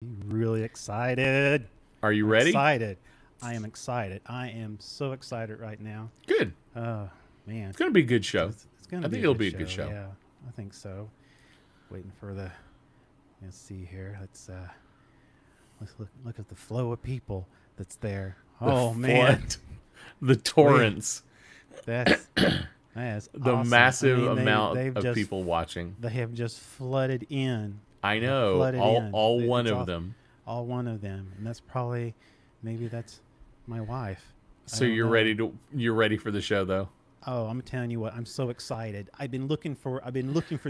Really excited. Are you ready? Excited. I am excited. I am so excited right now. Good. Oh, man. It's going to be a good show. It's going I to be think a it'll good be a show. good show. Yeah, I think so. Waiting for let's see here. Let's look at the flow of people that's there. Oh, man. The torrents. That's the awesome. massive amount of people watching. They have just flooded in. I know. All one of them. All one of them. And that's maybe that's my wife. So you're ready for the show though? Oh, I'm telling you what, I'm so excited. I've been looking for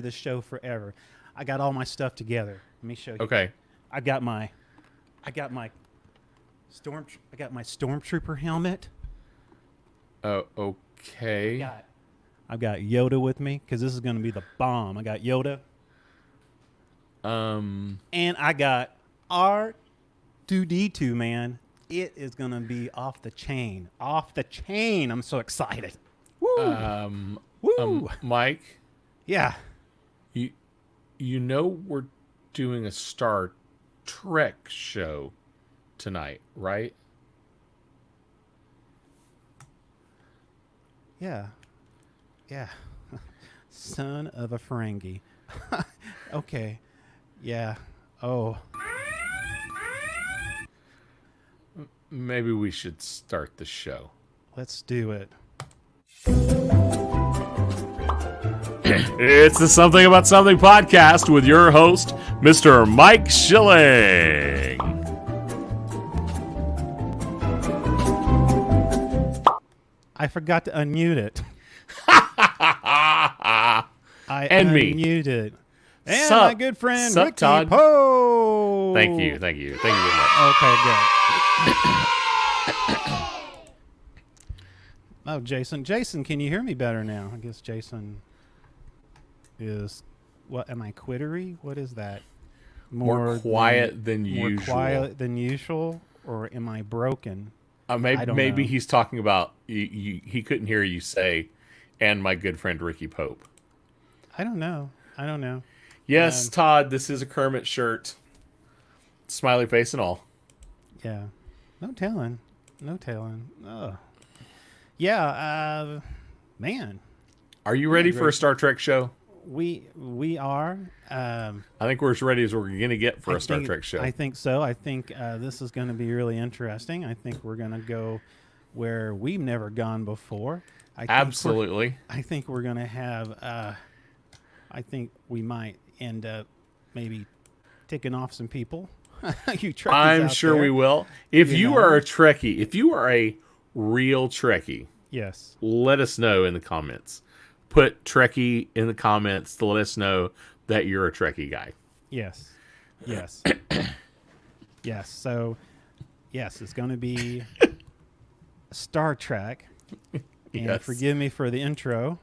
this show forever. I got all my stuff together. Let me show you. Okay. I got my stormtrooper helmet. Oh, okay. I've got Yoda with me because this is going to be the bomb. I got Yoda. And I got R2D2, man. It is going to be off the chain. Off the chain. I'm so excited. Woo. Woo. Mike? Yeah. You know we're doing a Star Trek show tonight, right? Yeah. Yeah. Son of a Ferengi. Okay. Yeah. Oh. Maybe we should start the show. Let's do it. It's the Something About Something podcast with your host, Mr. Mike Schilling. I forgot to unmute it. And unmuted it. And Sup? my good friend, Sup, Ricky Todd? Poe. Thank you very much. Okay, good. Oh, Jason. Jason, can you hear me better now? I guess Jason is... What, am I quittery? What is that? More quiet than usual. More quiet than usual? Or am I broken? Maybe know. he's talking about... He couldn't hear you say, and my good friend Ricky Pope. I don't know. Yes, Todd, this is a Kermit shirt. Smiley face and all. Yeah. No telling. Oh. Yeah, man. Are you ready for a Star Trek show? We are. I think we're as ready as we're going to get for a Star Trek show. I think so. I think this is going to be really interesting. I think we're going to go where we've never gone before. Absolutely. I think we're going to have... I think we might end up maybe ticking off some people. You Trekkies I'm sure there. we will. If you are a Trekkie, if you are a real Trekkie, yes, let us know in the comments. Put Trekkie in the comments to let us know that you're a Trekkie guy. Yes. Yes. So, yes, it's going to be Star Trek. And Yes. forgive me for the intro.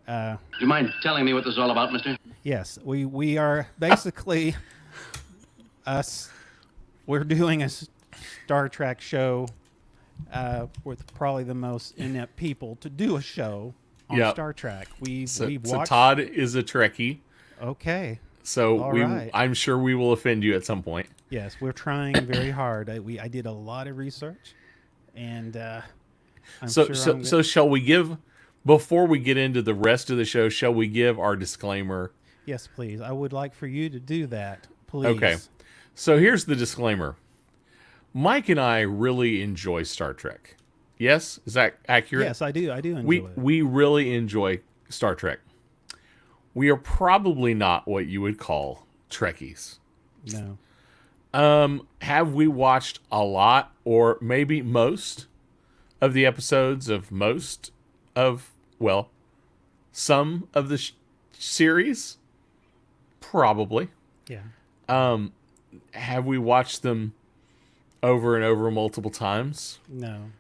Do you mind telling me what this is all about, mister? Yes, we are basically we're doing a Star Trek show with probably the most inept people to do a show on Star Trek. We've watched. So Todd is a Trekkie. Okay. So right. I'm sure we will offend you at some point. Yes, we're trying very hard. I did a lot of research, and So shall we give? Before we get into the rest of the show, shall we give our disclaimer? Yes, please. I would like for you to do that, please. Okay. So here's the disclaimer. Mike and I really enjoy Star Trek. Yes? Is that accurate? Yes, I do. I do enjoy it. We really enjoy Star Trek. We are probably not what you would call Trekkies. No. Have we watched a lot or maybe most of the episodes of some of the series? Probably. Yeah. Have we watched them over and over multiple times? No.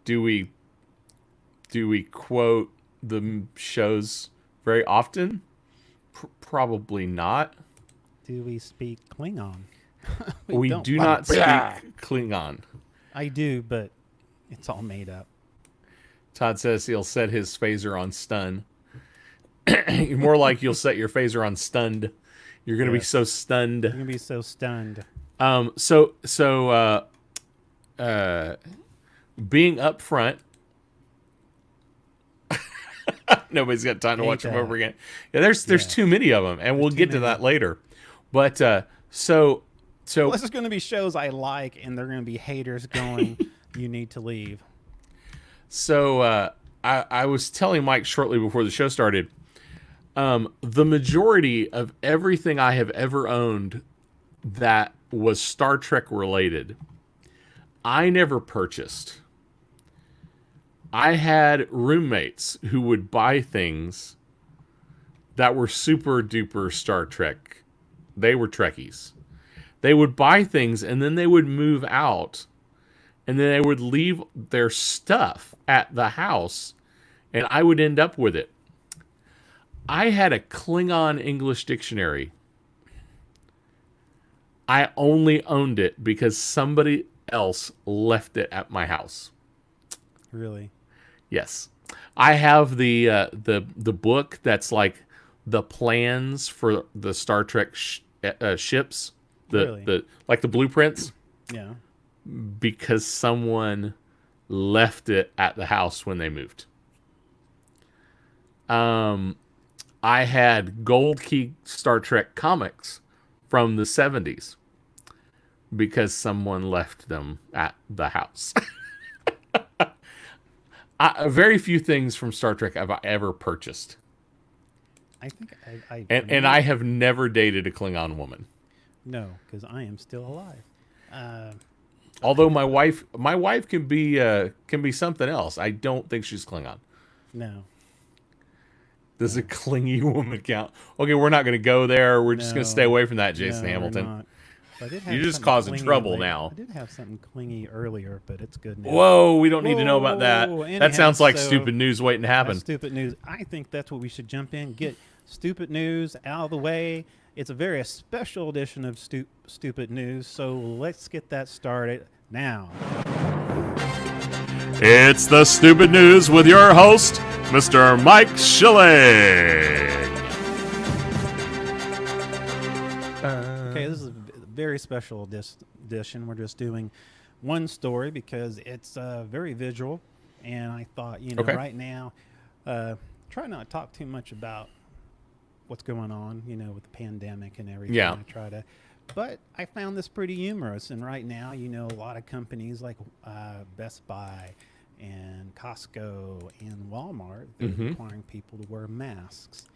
Do we quote the shows very often? Probably not. Do we speak Klingon? We do not speak Klingon. I do, but it's all made up. Todd says he'll set his phaser on stun. More like you'll set your phaser on stunned You're going to be Yes. so stunned. You're gonna be so stunned. Being up front, nobody's got time to Hate watch them that. over again. Yeah, there's too many of them, and we'll too get to many. that later. But so Well, this is going to be shows I like, and they're going to be haters going, you need to leave. So I was telling Mike shortly before the show started, the majority of everything I have ever owned that was Star Trek related, I never purchased. I had roommates who would buy things that were super duper Star Trek. They were Trekkies. They would buy things and then they would move out and then they would leave their stuff at the house and I would end up with it. I had a Klingon English dictionary. I only owned it because somebody else left it at my house. Really? Yes. I have the book that's like the plans for the Star Trek ships, Really? the like the blueprints, Yeah. because someone left it at the house when they moved. I had Gold Key Star Trek comics from the 70s because someone left them at the house. Very few things from Star Trek have I ever purchased. I think And I have never dated a Klingon woman. No, because I am still alive. Although my wife can be something else. I don't think she's Klingon. No. Does a clingy woman count? Okay, we're not going to go there. We're just going to No. stay away from that, Jason No, we're Hamilton. not. I did have You're just something causing clingy trouble later. now. I did have something clingy earlier, but it's good now. Whoa, we don't need to know about that. Whoa, That anyhow, sounds like so stupid news waiting to happen. That's stupid news. I think that's what we should jump in, get stupid news out of the way. It's a very special edition of stupid news, so let's get that started now. It's the stupid news with your host, Mr. Mike Schilling. Okay, this is a very special edition. We're just doing one story because it's very visual, and I thought, Okay. right now, try not to talk too much about what's going on, with the pandemic and everything. Yeah. But I found this pretty humorous, and right now, a lot of companies like Best Buy and Costco and Walmart, they're requiring people to wear masks.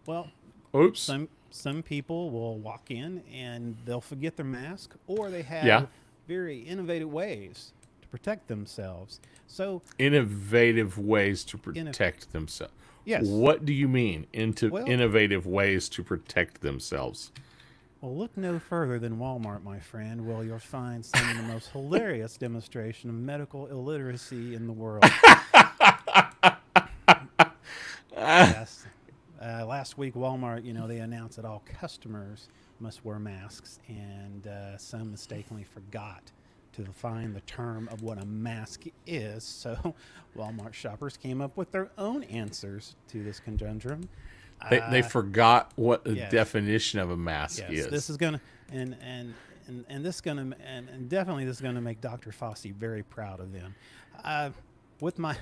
Well, Oops. some people will walk in and they'll forget their mask, or they have Yeah. very innovative ways to protect themselves. So Innovative ways to protect themselves. Yes. What do you mean Well- innovative ways to protect themselves? well, look no further than Walmart, my friend, where you'll find some of the most hilarious demonstration of medical illiteracy in the world. Yes. Last week, Walmart, they announced that all customers must wear masks, and some mistakenly forgot to define the term of what a mask is. So Walmart shoppers came up with their own answers to this conundrum. They forgot what the yes. definition of a mask Yes, is. this is gonna and this gonna and definitely this is gonna make Dr. Fossey very proud of them. With my,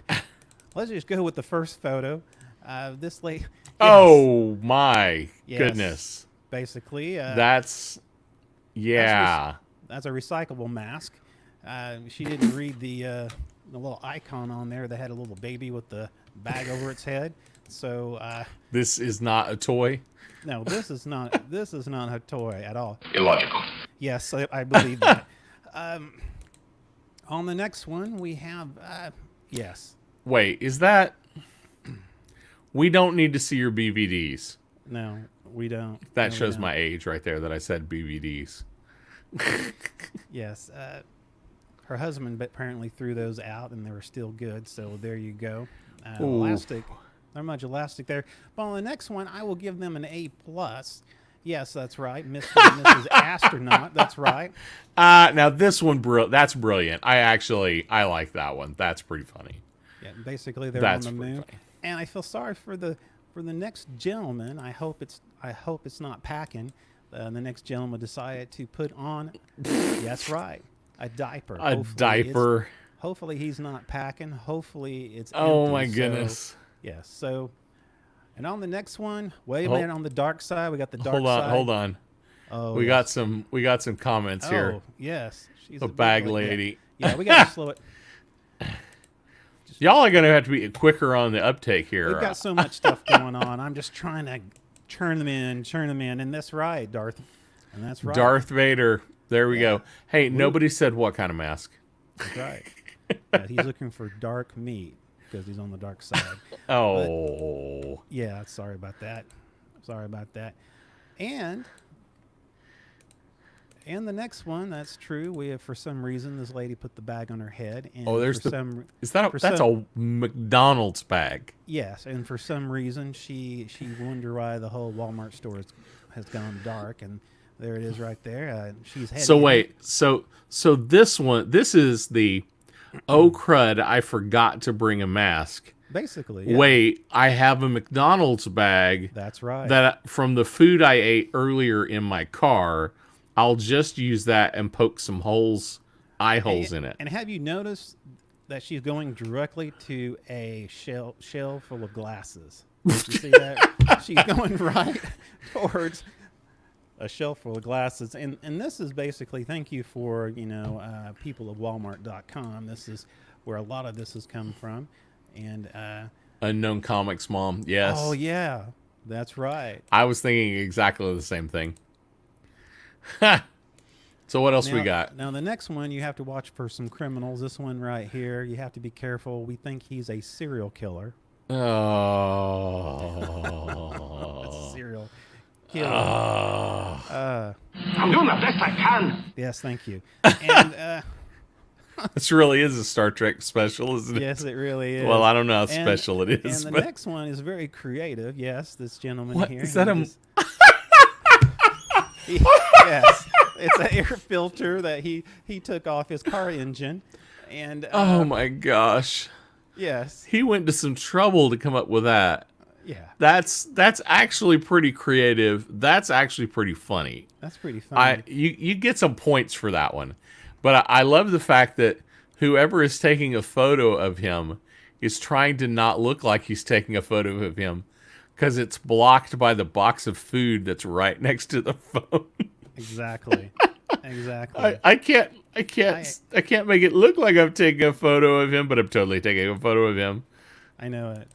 let's just go with the first photo. This lady. Oh my Yes. goodness. Basically, That's yeah. that's a recyclable mask. She didn't read the little icon on there that had a little baby with the bag over its head. So This is not a toy. no, this is not a toy at all. Illogical. Yes, I believe that. On the next one, we have yes. Wait, is that? We don't need to see your BVDs. No, we don't. That No, we shows don't. my age right there that I said BVDs. Yes. Her husband apparently threw those out, and they were still good. So there you go. Ooh. Elastic. Not much elastic there. But on the next one, I will give them an A+. Yes, that's right. Mr. and Mrs. Astronaut. That's right. Now this one, that's brilliant. I like that one. That's pretty funny. Yeah, basically they're That's on the pretty moon. funny. And I feel sorry for the next gentleman. I hope it's not packing. The next gentleman decided to put on, that's right, a diaper. A diaper. Hopefully he's not packing. Hopefully it's Oh empty. my So, goodness. yes. So, and on the next one, wait a minute. On the dark side, we got the dark Hold on, side. hold on. Oh, We yes. got some comments here. Oh, yes. She's A big bag lady. lady. Yeah, we got to slow it. Y'all are gonna have to be quicker on the uptake here. We've got so much stuff going on. I'm just trying to turn them in, and that's right, Darth. And that's right. Darth Vader. There we go. Hey, nobody said what kind of mask. That's right. Yeah, he's looking for dark meat because he's on the dark side. Oh. Yeah, sorry about that. And the next one, that's true. We have, for some reason, this lady put the bag on her head. And There's for some, that's a McDonald's bag. yes, and for some reason she wondered why the whole Walmart store has gone dark, and there it is right there. She's heading. So wait, so this is the crud, I forgot to bring a mask. Basically, yeah. Wait, I have a McDonald's bag. That's right. That from the food I ate earlier in my car. I'll just use that and poke some eye holes in it. And have you noticed that she's going directly to a shell full of glasses? Did you see that? She's going right towards a shelf full of glasses. And this is basically, thank you for, people of Walmart.com. This is where a lot of this has come from. And Unknown Comics Mom, yes. Oh, yeah. That's right. I was thinking exactly the same thing. So what else we got? Now, the next one, you have to watch for some criminals. This one right here, you have to be careful. We think he's a serial killer. Oh. Serial killer. I'm doing the best I can. Yes, thank you. And This really is a Star Trek special, isn't it? yes, it really is. Well, I don't know how special it is. And the next one is very creative. Yes, this gentleman What? here. Is that yes, it's an air filter that he took off his car engine, and oh my gosh, yes, he went to some trouble to come up with that. yeah, That's actually pretty creative. That's actually pretty funny. that's pretty funny. You get some points for that one, but I love the fact that whoever is taking a photo of him is trying to not look like he's taking a photo of him. Because it's blocked by the box of food that's right next to the phone. Exactly. I can't make it look like I'm taking a photo of him, but I'm totally taking a photo of him. I know it.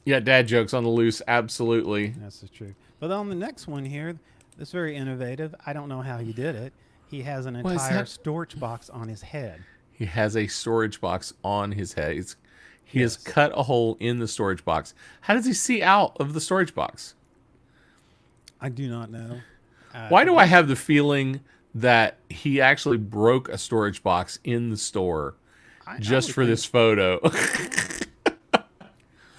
Yeah, dad jokes on the loose, absolutely. That's the truth. But on the next one here, that's very innovative. I don't know how he did it. He has an What is entire that? storage box on his head. He has a storage box on his head. He has Yes. cut a hole in the storage box. How does he see out of the storage box? I do not know. Why do I have the feeling that he actually broke a storage box in the store just would for think- this photo?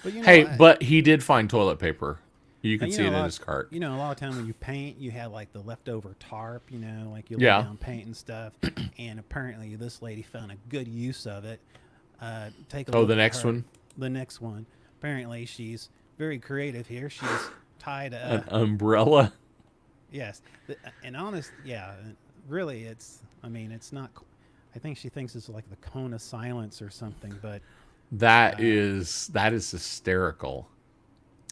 But you know, Hey, but he did find toilet paper. You can you see know, it a in lot- his cart. You know, a lot of time when you paint, you have like the leftover tarp, like you lay Yeah. down paint and stuff. And apparently this lady found a good use of it. Take a look The at next her. one? The next one. Apparently she's very creative here. She's tied An umbrella. yes. And honest, yeah, really it's not, I think she thinks it's like the cone of silence or something, but That is hysterical.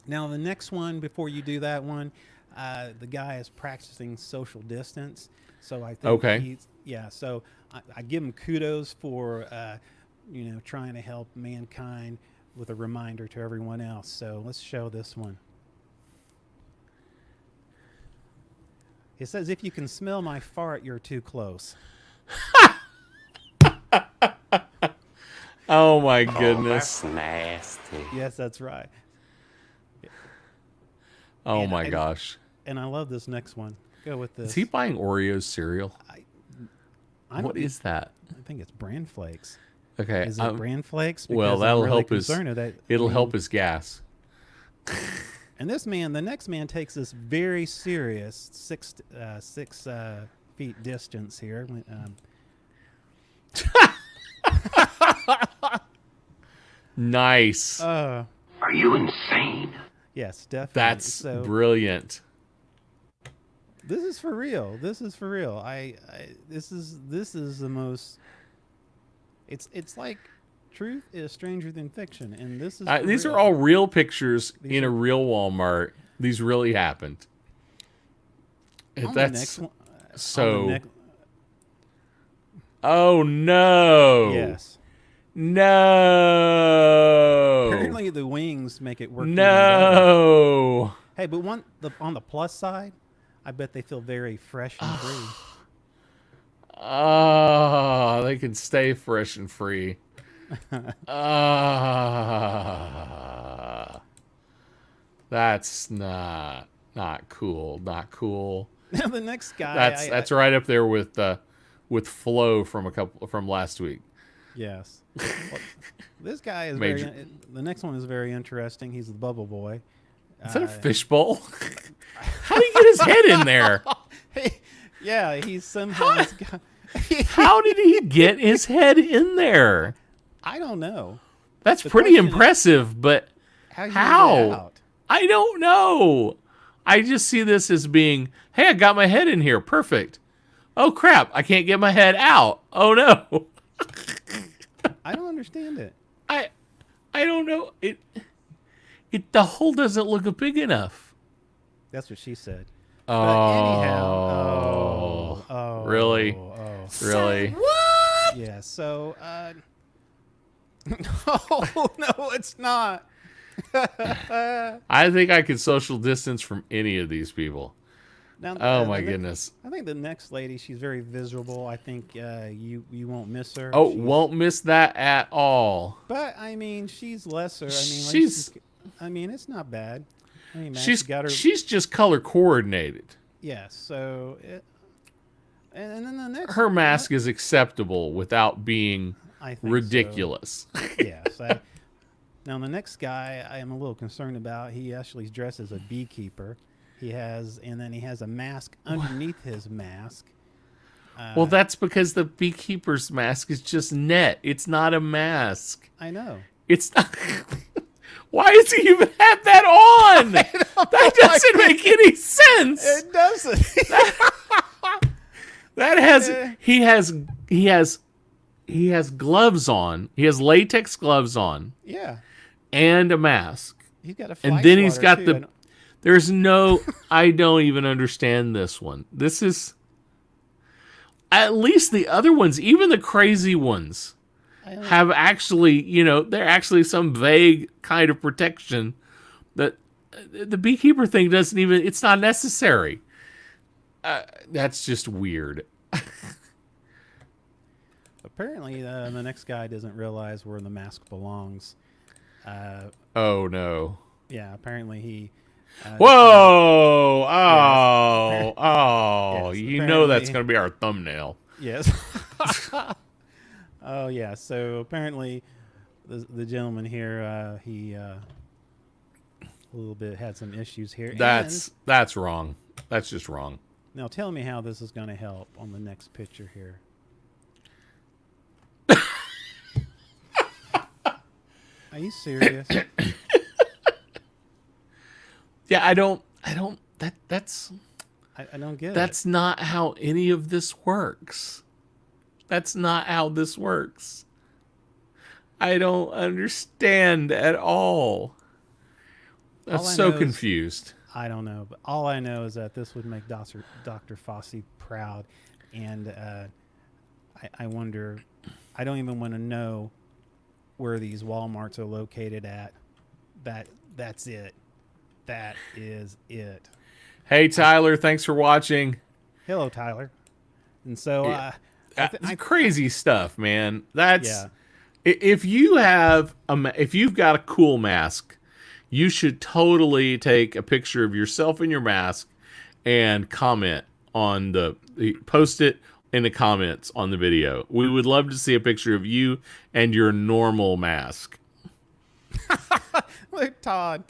now the next one, before you do that one, the guy is practicing social distance. So I think Okay. so I give him kudos for, trying to help mankind with a reminder to everyone else. So let's show this one. It says, if you can smell my fart, you're too close. Oh my goodness. That's nasty. Yes, that's right. Oh And- my and- gosh. And I love this next one. Go with this. Is he buying Oreos cereal? I What don't- is that? I think it's bran flakes. Okay. Is it bran flakes? well, Because I'm that'll really help his. concerned of that. It'll help his gas. And this man, the next man, takes this very serious 6 feet distance here. Nice. Are you insane? Yes, definitely. That's So brilliant. This is for real. This is for real. This is the most. It's like truth is stranger than fiction, and this is. These real. are all real pictures These in are- a real Walmart. These really happened. On the That's next one- so. on the nec- Oh no! yes. No. Apparently, the wings make it work. even better. No. Hey, but on the plus side, I bet they feel very fresh and free. Oh, they can stay fresh and free. That's not cool. Not cool. Now the next guy. That's right up there with Flo from last week. Yes. Well, this guy is Major- the next one is very interesting. He's the Bubble Boy. Is that a fishbowl? How do you get his head in there? Yeah, he's somehow. he's got- How did he get his head in there? I don't know. That's The pretty question is- impressive, but How? You How? get it out? I don't know. I just see this as being, hey, I got my head in here. Perfect. Oh, crap. I can't get my head out. Oh, no. I don't understand it. I don't know. The hole doesn't look big enough. That's what she said. Oh. But anyhow, Really? Oh, Really? what? Yeah. So, oh no, it's not. I think I could social distance from any of these people. Now, Oh, my the- goodness. I think the next lady, she's very visible. I think you won't miss her. Oh, She's- won't miss that at all. But I mean, she's lesser. I mean, She's- I mean, it's not bad. I mean, man, She's she got her. she's just color coordinated. Yeah. So, and then the next. Her mask is acceptable without being I think so. ridiculous. Yes. Now the next guy, I am a little concerned about. He actually is dressed as a beekeeper. And then he has a mask underneath his mask. Well, that's because the beekeeper's mask is just net. It's not a mask. I know. It's not. Why does he even have that on? That doesn't make any sense. It doesn't. That has he has gloves on. He has latex gloves on Yeah. and a mask. He's got a. And fly then he's swatter, got too. the. There's no. I don't even understand this one. This is. At least the other ones, even the crazy ones, have actually, they're actually some vague kind of protection that the beekeeper thing doesn't even. It's not necessary. That's just weird. Apparently, the next guy doesn't realize where the mask belongs. Oh no. Yeah. Apparently he. Whoa! Yes. Oh! Yes, You know that's apparently. going to be our thumbnail. Yes. Oh yeah. So apparently, the gentleman here, he a little bit had some issues here. That's wrong. That's just wrong. Now tell me how this is going to help on the next picture here. Are you serious? Yeah, I don't. That's I don't get it. that's not how any of this works. That's not how this works. I don't understand at all. I'm All I so know is- confused. I don't know, but all I know is that this would make Dr. Fossey proud, and I wonder. I don't even want to know where these Walmarts are located at. That's it. That is it. Hey, Tyler, thanks for watching. Hello, Tyler. And so It's crazy stuff, man. That's Yeah. if you've got a cool mask, you should totally take a picture of yourself in your mask and comment on post it in the comments on the video. We would love to see a picture of you and your normal mask. Look, Todd.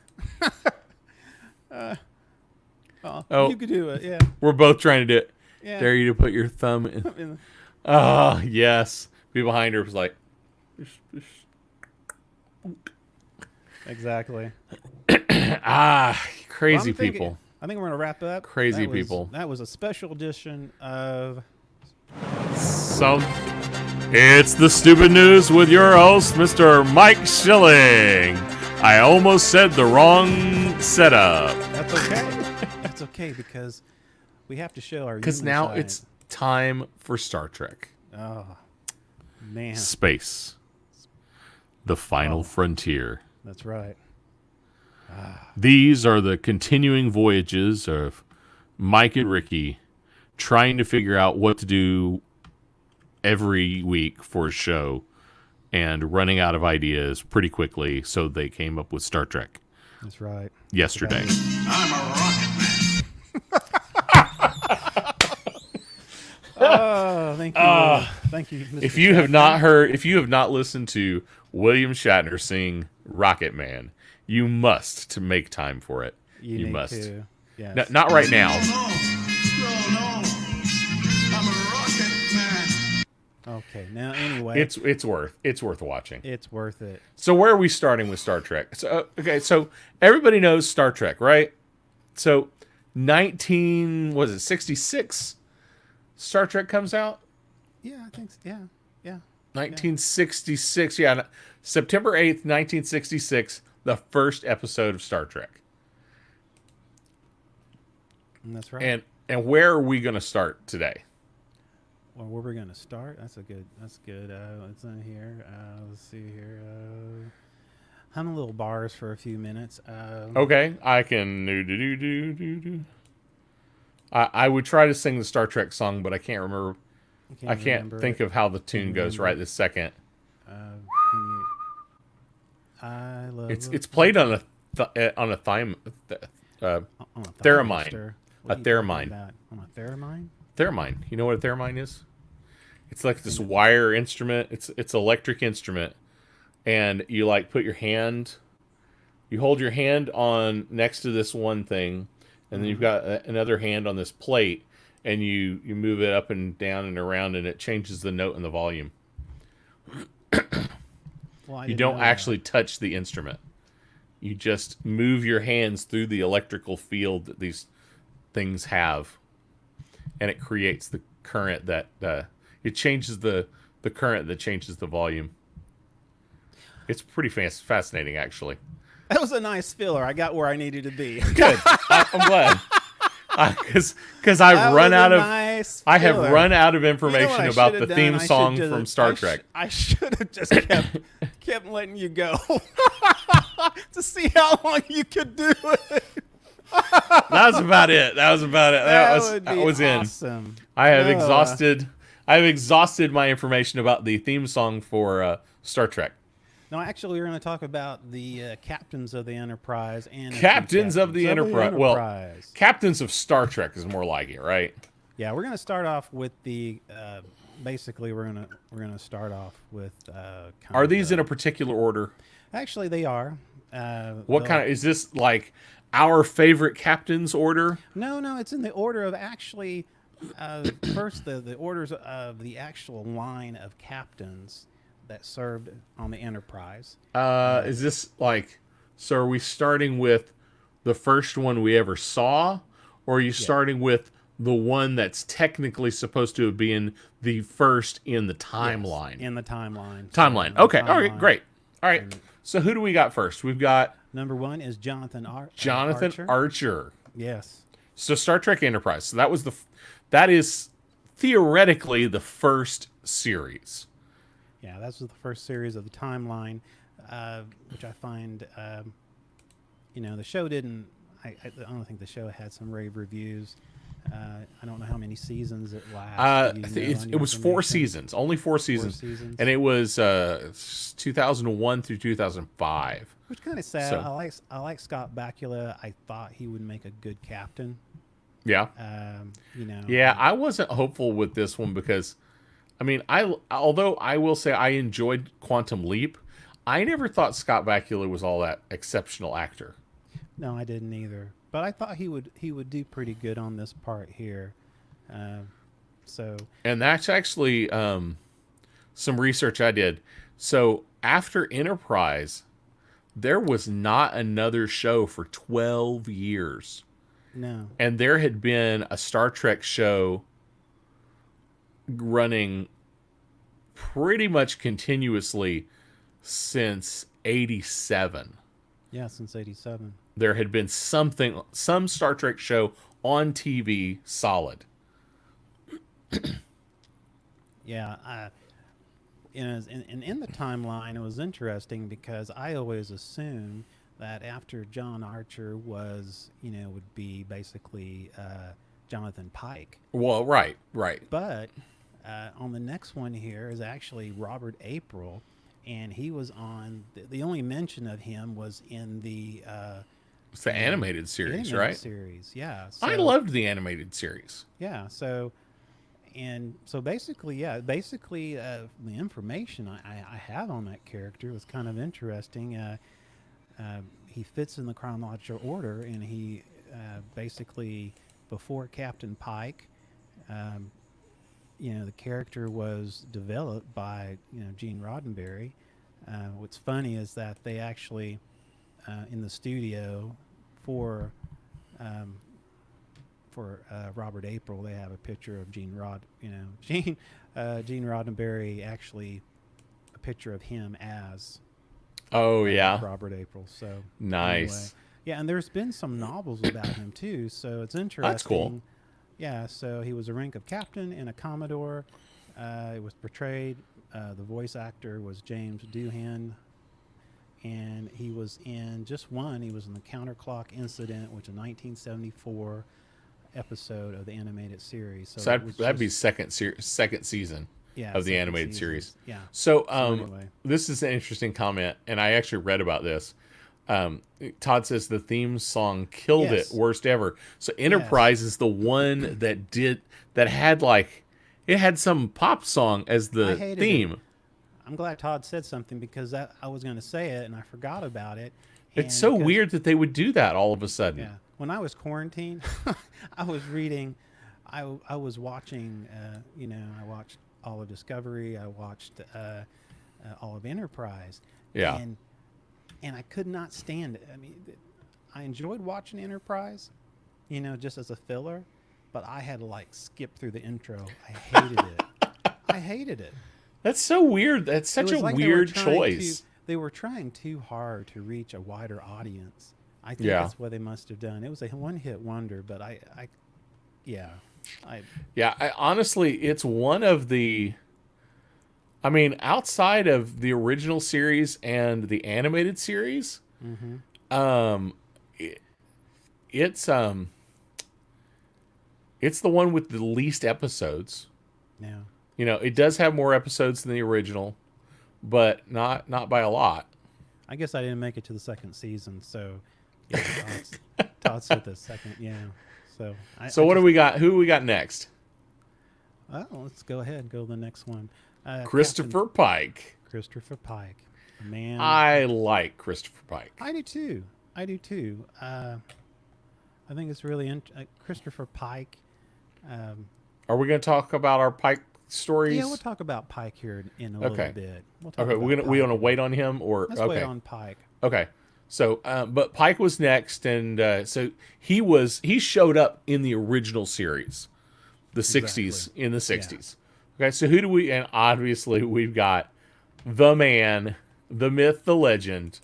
Oh. You could do it. Yeah. We're both trying to do it. Yeah. Dare you to put your thumb in. Oh, yes. Be behind her was like, Exactly. crazy Well, people. I think we're going to wrap up. Crazy people. That was a special edition of... It's the Stupid News with your host, Mr. Mike Schilling. I almost said the wrong setup. That's okay. That's okay, because we have to show our... Because now it's time for Star Trek. Oh, man. Space. The final frontier. That's right. These are the continuing voyages of Mike and Ricky trying to figure out what to do every week for a show and running out of ideas pretty quickly, so they came up with Star Trek. That's right. Yesterday. I'm a rocket man. Oh, thank you. Thank you, Mr. If you have not listened to William Shatner sing Rocket Man, you must to make time for it. You need must. to. Yes. No, not right now. No. I'm a rocket man. Okay. Now, anyway, It's worth watching. it's worth it. So where are we starting with Star Trek? So so everybody knows Star Trek, right? So 66 Star Trek comes out? Yeah, I think so. Yeah. 1966. Yeah, September 8th, 1966, the first episode of Star Trek. And that's right. And where are we going to start today? Well, where we're going to start? That's good. It's in here. Let's see here. Hum a little bars for a few minutes. Okay, I can do. I would try to sing the Star Trek song, but I can't remember. I can't think of how the tune goes right this second. I love It's played on a theremin. A theremin. On a theremin? Theremin. You know what a theremin is? It's like this wire instrument. It's an electric instrument, and you like put your hand. You hold your hand on next to this one thing, and then you've got another hand on this plate, and you move it up and down and around, and it changes the note and the volume. Well, You don't actually touch the instrument. You just move your hands through the electrical field that these things have, and it creates the current that it changes the current that changes the volume. It's pretty fascinating, actually. That was a nice filler. I got where I needed to be. Good. I'm glad. Because I've run out of I have run out of information about the theme song from Star Trek. I should have just kept letting you go to see how long you could do it. That was about it. That was awesome. in. I have exhausted my information about the theme song for Star Trek. No, actually, we're going to talk about the captains of the Enterprise and Captains of the Enterprise. Well, captains of Star Trek is more like it, right? Yeah, we're going to start off with the. Basically, we're gonna start off with. Are these in a particular order? Actually, they are. What kind of is this like? Our favorite captain's order? No, it's in the order of actually. First, the orders of the actual line of captains that served on the Enterprise. Is this like? So are we starting with the first one we ever saw, or are you starting with the one that's technically supposed to have been the first in the timeline? Yes, in the timeline. Timeline. Okay. All right. Great. All right. So who do we got first? We've got number one is Jonathan Archer. Yes. So Star Trek Enterprise. So that is theoretically the first series. Yeah, that was the first series of the timeline, which I find, the show didn't. I don't think the show had some rave reviews. I don't know how many seasons it lasted. It was 4 seasons, only 4 seasons, and it was 2001 through 2005. Which kind of sad. So, I like Scott Bakula. I thought he would make a good captain. Yeah. Yeah, I wasn't hopeful with this one because, I mean, although I will say I enjoyed Quantum Leap, I never thought Scott Bakula was all that exceptional actor. No, I didn't either. But I thought he would do pretty good on this part here. And that's actually some research I did. So after Enterprise, there was not another show for 12 years. No. And there had been a Star Trek show running pretty much continuously since 87. Yeah, since 87. There had been some Star Trek show on TV solid. Yeah, in the timeline, it was interesting because I always assumed that after John Archer would be basically Jonathan Pike. Well, right. But on the next one here is actually Robert April, and he was on. The only mention of him was in the It's the animated series, animated right? series, yeah. I So- loved the animated series. Yeah, so basically, the information I have on that character was kind of interesting. He fits in the chronological order, and he basically, before Captain Pike, the character was developed by Gene Roddenberry. What's funny is that they actually in the studio for Robert April, they have a picture of Gene Roddenberry, actually a picture of him as Oh, yeah. Robert April. So Nice. anyway. Yeah, and there's been some novels about him too, so it's interesting. That's cool. Yeah, so he was a rank of captain and a commodore. It was portrayed. The voice actor was James Doohan, and he was in just one. He was in the Counterclock Incident, which is a 1974 episode of the animated series. So it was that'd be just- second season yeah, of the second animated season. series. Yeah. So, anyway. this is an interesting comment, and I actually read about this. Todd says the theme song killed Yes. it, worst ever. So Enterprise is the one that had some pop song as I the hated theme. it. I'm glad Todd said something because I was going to say it and I forgot about it. It's And so because- weird that they would do that all of a sudden. Yeah. When I was quarantined, I was reading, I was watching, I watched all of Discovery. I watched all of Enterprise. Yeah. And I could not stand it. I mean, I enjoyed watching Enterprise, just as a filler, but I had to skip through the intro. I hated it. I hated it. That's so weird. That's such It a was like they were weird trying choice. they were trying too hard to reach a wider audience. I think Yeah. that's what they must have done. It was a one-hit wonder, but Yeah, honestly, it's one of the. I mean, outside of the original series and the animated series, it's the one with the least episodes. yeah. It does have more episodes than the original, but not by a lot. I guess I didn't make it to the second season, so yeah, Todd said the second, yeah. So So what do we got? Who do we got next? Well, let's go ahead and go to the next one. Christopher Pike. Christopher Pike, a man. I like Christopher Pike. I do too. I think it's really Christopher Pike. Are we going to talk about our Pike stories? Yeah, we'll talk about Pike here in a little bit. We'll talk Okay, about we Pike. want to wait on him, or Let's okay, wait on Pike. okay. So, but Pike was next, and so he showed up in the original series, the '60s, in the '60s. Okay, so who do we? And obviously, we've got the man, the myth, the legend,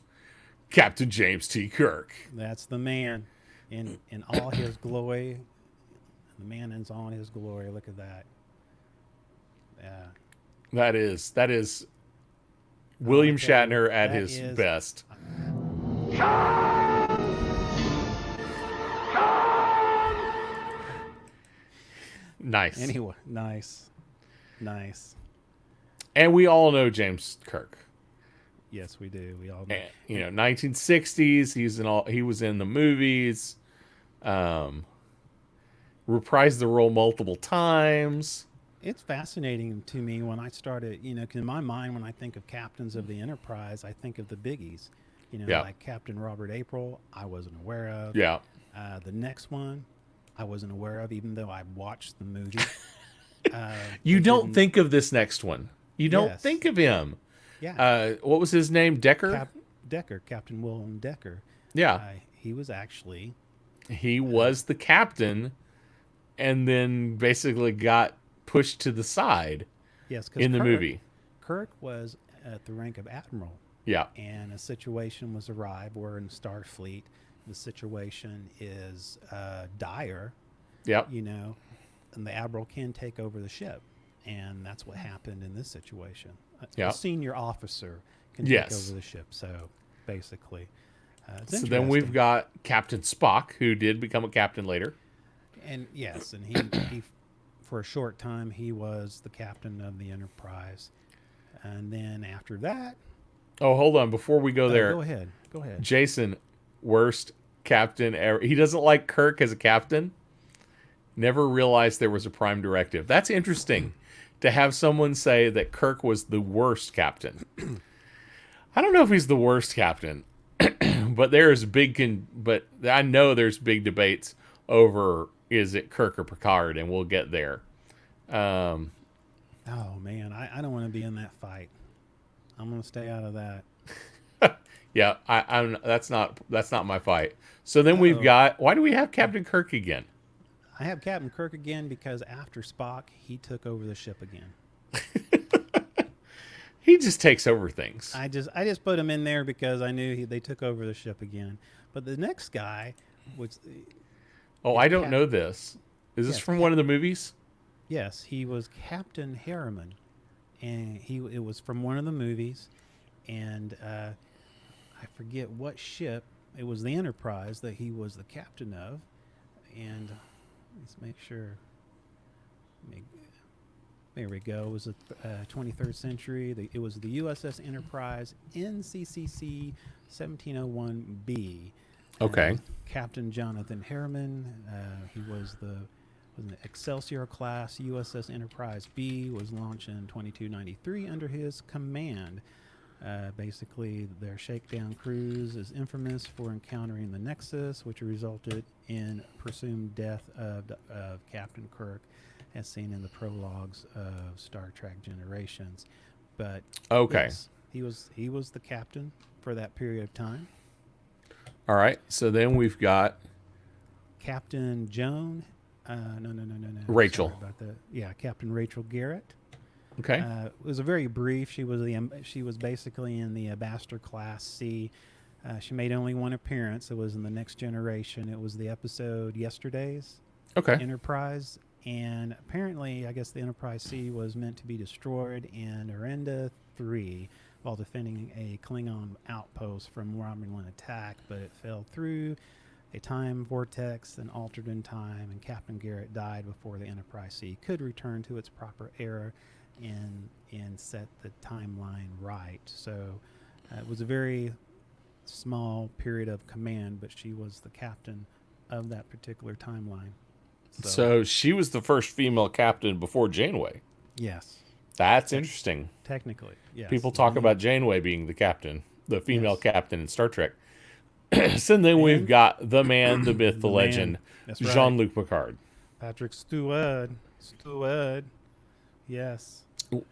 Captain James T. Kirk. That's the man in all his glory. The man is all his glory. Look at that. Yeah. That is William I tell you, Shatner at that his is- best. Nice. Anyway, nice. And we all know James Kirk. Yes, we do. We all know. And, 1960s. He was in the movies. Reprised the role multiple times. It's fascinating to me when I started, 'cause in my mind, when I think of captains of the Enterprise, I think of the biggies. Yeah. Like Captain Robert April, I wasn't aware of. Yeah. The next one, I wasn't aware of, even though I watched the movie. You it don't didn't- think of this next one. You don't Yes. think of him. Yeah. What was his name? Decker? Captain Willem Decker. Yeah. He was actually He was the captain, and then basically got pushed to the side Yes, because in the movie. Kirk was at the rank of admiral, Yeah. and a situation was arrived where in Starfleet the situation is dire, Yep. you know, and the admiral can take over the ship, and that's what happened in this situation. Yeah. A senior officer can Yes. take over the ship. So basically, it's So then we've interesting. got Captain Spock, who did become a captain later. And yes, and he for a short time he was the captain of the Enterprise, and then after that, Oh, hold on. Before we go there, go ahead. Jason, worst captain ever. He doesn't like Kirk as a captain. Never realized there was a prime directive. That's interesting to have someone say that Kirk was the worst captain. I don't know if he's the worst captain, but there's but I know there's big debates over is it Kirk or Picard, and we'll get there. Oh man, I don't want to be in that fight. I'm gonna stay out of that. Yeah, I'm. That's not my fight. So then we've got. Why do we have Captain Kirk again? I have Captain Kirk again because after Spock, he took over the ship again. He just takes over things. I just put him in there because I knew they took over the ship again. But the next guy was, Oh, I don't know this. Is this Yes, from one of the movies? yes, he was Captain Harriman, and it was from one of the movies, and I forget what ship. It was the Enterprise that he was the captain of, and let's make sure. There we go. It was the 23rd century. It was the USS Enterprise NCCC 1701B. Okay. Captain Jonathan Harriman. He was the Excelsior class USS Enterprise B was launched in 2293 under his command. Basically, their shakedown cruise is infamous for encountering the Nexus, which resulted in presumed death of Captain Kirk, as seen in the prologues of Star Trek Generations. But Okay. yes, he was the captain for that period of time. All right. So then we've got Captain Joan. No. Rachel. Sorry about that. Yeah, Captain Rachel Garrett. okay. It was a very brief. She was basically in the Ambassador class C. She made only one appearance. It was in the Next Generation. It was the episode Yesterday's Okay. Enterprise, and apparently, I guess the Enterprise C was meant to be destroyed in Arenda 3 while defending a Klingon outpost from Romulan attack, but it fell through a time vortex and altered in time, and Captain Garrett died before the Enterprise C could return to its proper era and set the timeline right. So it was a very small period of command, but she was the captain of that particular timeline. So she was the first female captain before Janeway. Yes, That's interesting. technically, yes. People talk about Janeway being the captain, the female captain in Star Trek. So then we've got the man, the myth, the man. legend, That's right. Jean-Luc Picard. Patrick Stewart. Yes.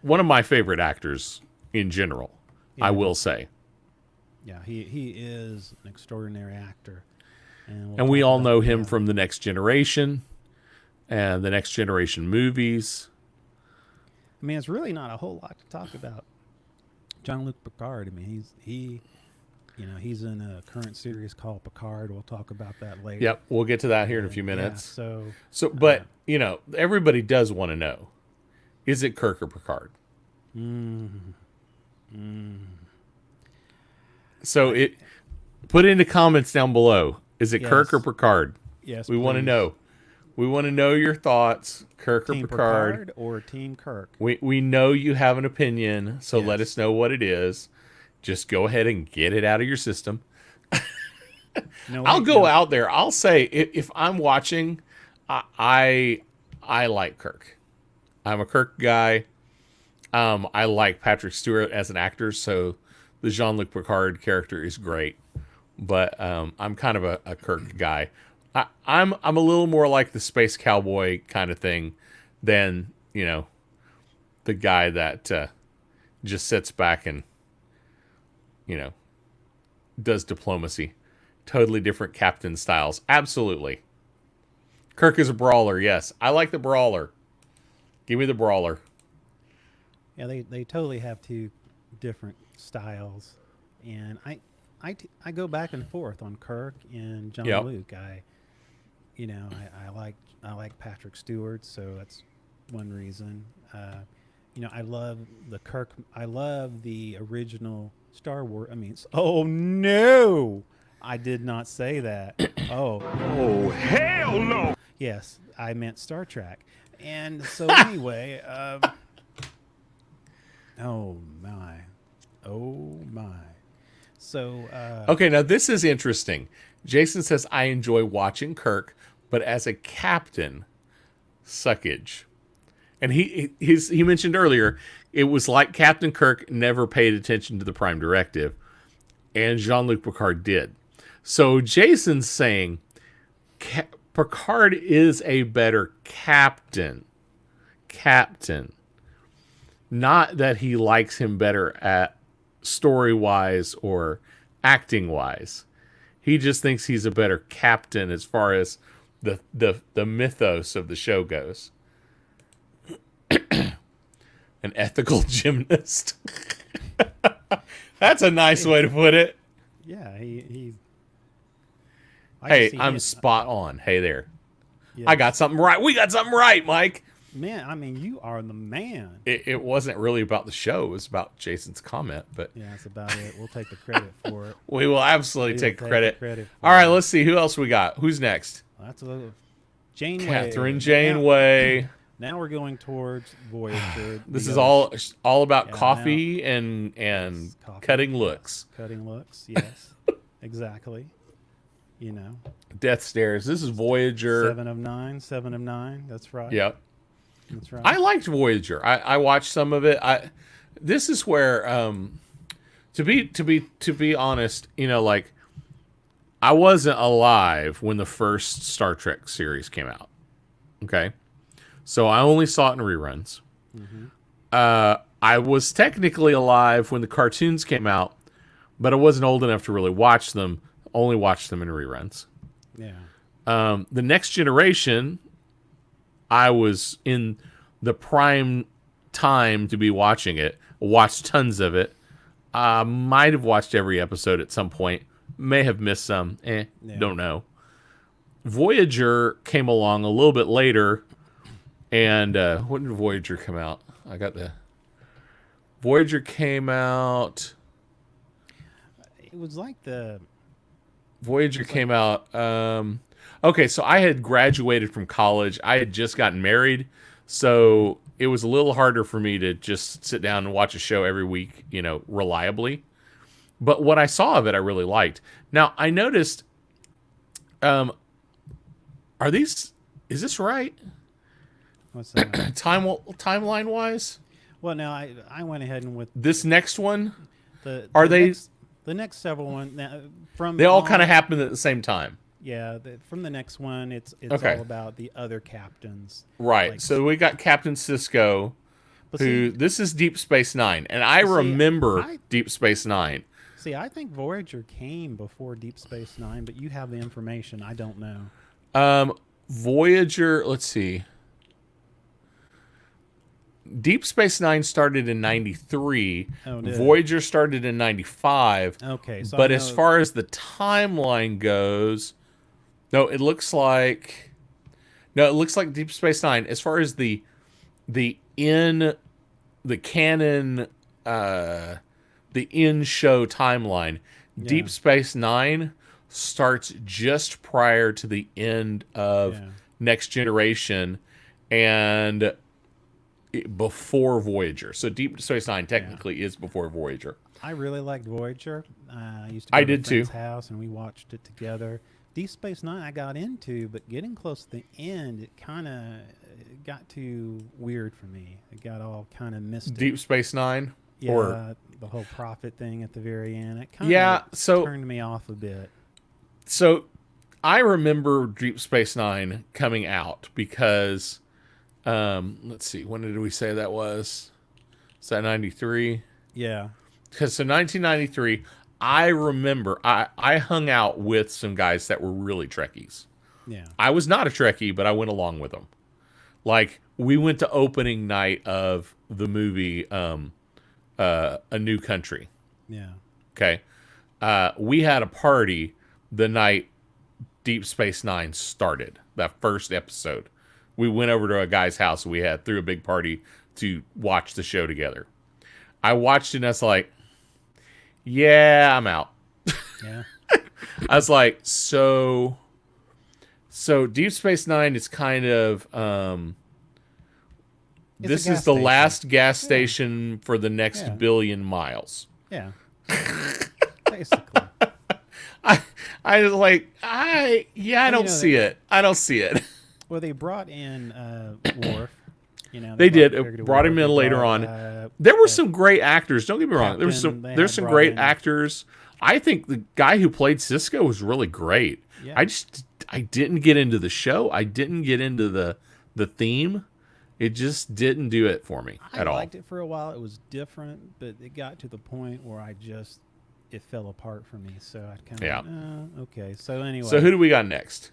One of my favorite actors in general, I will say. Yeah, he is an extraordinary actor. And And we talk all about know him from The Next Generation and the Next Generation movies. I mean, it's really not a whole lot to talk about. Jean-Luc Picard. I mean, he's in a current series called Picard. We'll talk about that later. Yep, we'll get to that here in a few Yeah, minutes. but Everybody does want to know, is it Kirk or Picard? So put into comments down below, is it Kirk or Yes. Picard? yes, We want to please. know. We want to know your thoughts, Kirk Team or Picard. or Team Kirk. We know you have an opinion, so let Yes. us know what it is. Just go ahead and get it out of your system. No, I'll wait, go no. out there. I'll say if I'm watching, I like Kirk. I'm a Kirk guy. I like Patrick Stewart as an actor, so the Jean-Luc Picard character is great. But I'm kind of a Kirk guy. I'm a little more like the space cowboy kind of thing than the guy that just sits back and does diplomacy. totally different captain styles. Absolutely. Kirk is a brawler, yes. I like the brawler. Give me the brawler. Yeah, they totally have two different styles, and I go back and forth on Kirk and Jean-Luc. I like Patrick Stewart, so that's one reason. I love the Kirk. I love the original Star Wars. Oh no, I did not say that. Oh Hell no! yes, I meant Star Trek. And so anyway, oh my. So Okay, now this is interesting. Jason says, I enjoy watching Kirk, but as a captain, suckage. And he mentioned earlier, it was like Captain Kirk never paid attention to the Prime Directive, and Jean-Luc Picard did. So Jason's saying Picard is a better captain. Not that he likes him better at story-wise or acting-wise. He just thinks he's a better captain as far as the mythos of the show goes. An ethical gymnast. That's a nice way to put it. yeah, he Hey, I'm spot on. Hey there. Yeah. I got something right. We got something right, Mike. Man, you are the man. It wasn't really about the show. It was about Jason's comment, but Yeah, that's about it. We'll take the credit for it. we will absolutely We will take credit. for All right, it. let's see. Who else we got? Who's next? That's a little Janeway. KATHRYN Janeway. Now we're going towards Voyager. This The is other all about Yeah, coffee and coffee. cutting looks. cutting looks. Yes, exactly. Death stares. This is Voyager. 7 of 9. 7 of 9. That's right. Yep. That's right. I liked Voyager. I watched some of it. This is where to be honest, like I wasn't alive when the first Star Trek series came out. Okay? So I only saw it in reruns. I was technically alive when the cartoons came out, but I wasn't old enough to really watch them. Only watched them in reruns. Yeah. The Next Generation, I was in the prime time to be watching it. Watched tons of it. Might have watched every episode at some point. May have missed some. Don't know. Voyager came along a little bit later. And when did Voyager come out? Voyager came out. It was like the. Voyager came out. Okay, so I had graduated from college. I had just gotten married. So it was a little harder for me to just sit down and watch a show every week, reliably. But what I saw of it, I really liked. Now, I noticed, is this right? What's that? Timeline-wise? Well, now I went ahead and with This next one, the they... the next several one now, from They all kind of happened at the same time. Yeah, from the next one, it's Okay. all about the other captains. Right. Like- So we got Captain SISKO, But who see- this is Deep Space Nine, and I remember I- Deep Space Nine. See, I think Voyager came before Deep Space Nine, but you have the information. I don't know. Voyager. Let's see. Deep Space Nine started in '93. Oh, did it? Voyager started in '95. Okay, so But I as know- far as the timeline goes, it looks like Deep Space Nine. As far as the canon, the in-show timeline, Deep Space Nine starts just prior to the end of Next Generation and before Voyager. So Deep Space Nine technically is before Voyager. I really liked Voyager. I used to I go to a did too. friend's house and we watched it together. Deep Space Nine I got into, but getting close to the end, it kind of got too weird for me. It got all kind of mystic. Deep Space Nine? Yeah, Or the whole prophet thing at the very end. It kind of turned me off a bit. So I remember Deep Space Nine coming out because, let's see, when did we say that was? Is that 93? Yeah. Because so 1993, I remember I hung out with some guys that were really Trekkies. Yeah. I was not a Trekkie, but I went along with them. Like, we went to opening night of the movie A New Country. Yeah. Okay. We had a party the night Deep Space Nine started, that first episode. We went over to a guy's house and we threw a big party to watch the show together. I watched it and I was like, yeah, I'm out. Yeah. I was like, so Deep Space Nine is kind of It's this a gas is the station. last gas station for the next Yeah. billion miles. Yeah. Basically. I was like, I don't see it. I don't see it. Well, they brought in Worf. You know, They brought did. the character Brought him Worf. in They later brought, on. There were some great actors. Don't get me wrong. Captain, they There's had some brought great in- actors. I think the guy who played Cisco was really great. Yeah. I didn't get into the show. I didn't get into the theme. It just didn't do it for me I at all. liked it for a while. It was different, but it got to the point where it fell apart for me. So I kind of, Yeah. okay. So anyway. So who do we got next?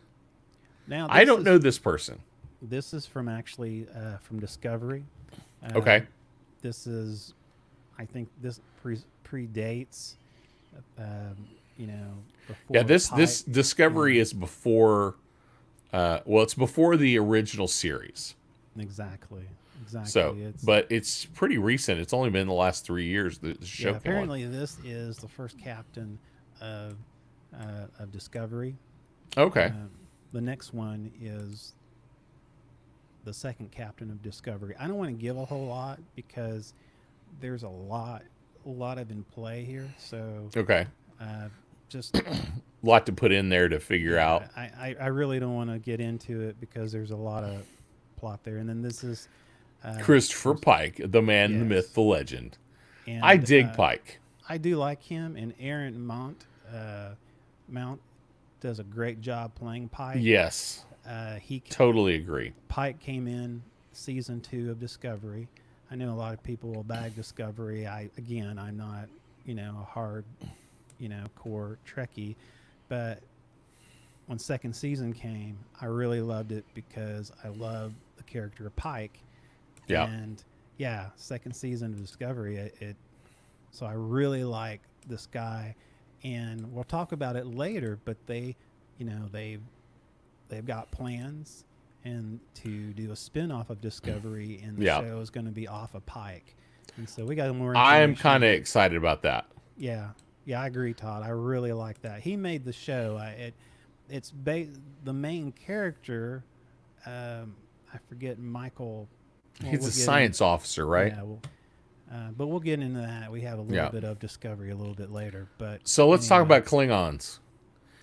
Now I don't know this person. This is from from Discovery. Okay. This is, I think this predates, before. Yeah, this Pike. Discovery is before. It's before the original series. Exactly. So, It's, but it's pretty recent. It's only been the last 3 years that the show yeah, came on. apparently this is the first captain of Discovery. Okay. The next one is the second captain of Discovery. I don't want to give a whole lot because there's a lot of in play here. So Okay. just A lot to put in there to figure out. I really don't want to get into it because there's a lot of plot there. And then this is Christopher Pike, the man, the Yes. myth, the legend. and, I dig Pike. I do like him, and Aaron Mount does a great job playing Pike. Yes. He Totally agree. Pike came in season 2 of Discovery. I know a lot of people will bag Discovery. I'm not, a hard, core Trekkie, but when second season came, I really loved it because I love the character of Pike. Yeah. And yeah, second season of Discovery, so I really like this guy, and we'll talk about it later. But they've got plans and to do a spin-off of Discovery, and the Yeah. show is going to be off of Pike. And so we got more. I am information. kind of excited about that. Yeah, I agree, Todd. I really like that. He made the show. The main character. I forget Michael. well, He's we'll a get science officer, right? Yeah, but we'll get into that. We have a little Yeah. bit of Discovery a little bit later. But So let's talk anyway. about Klingons,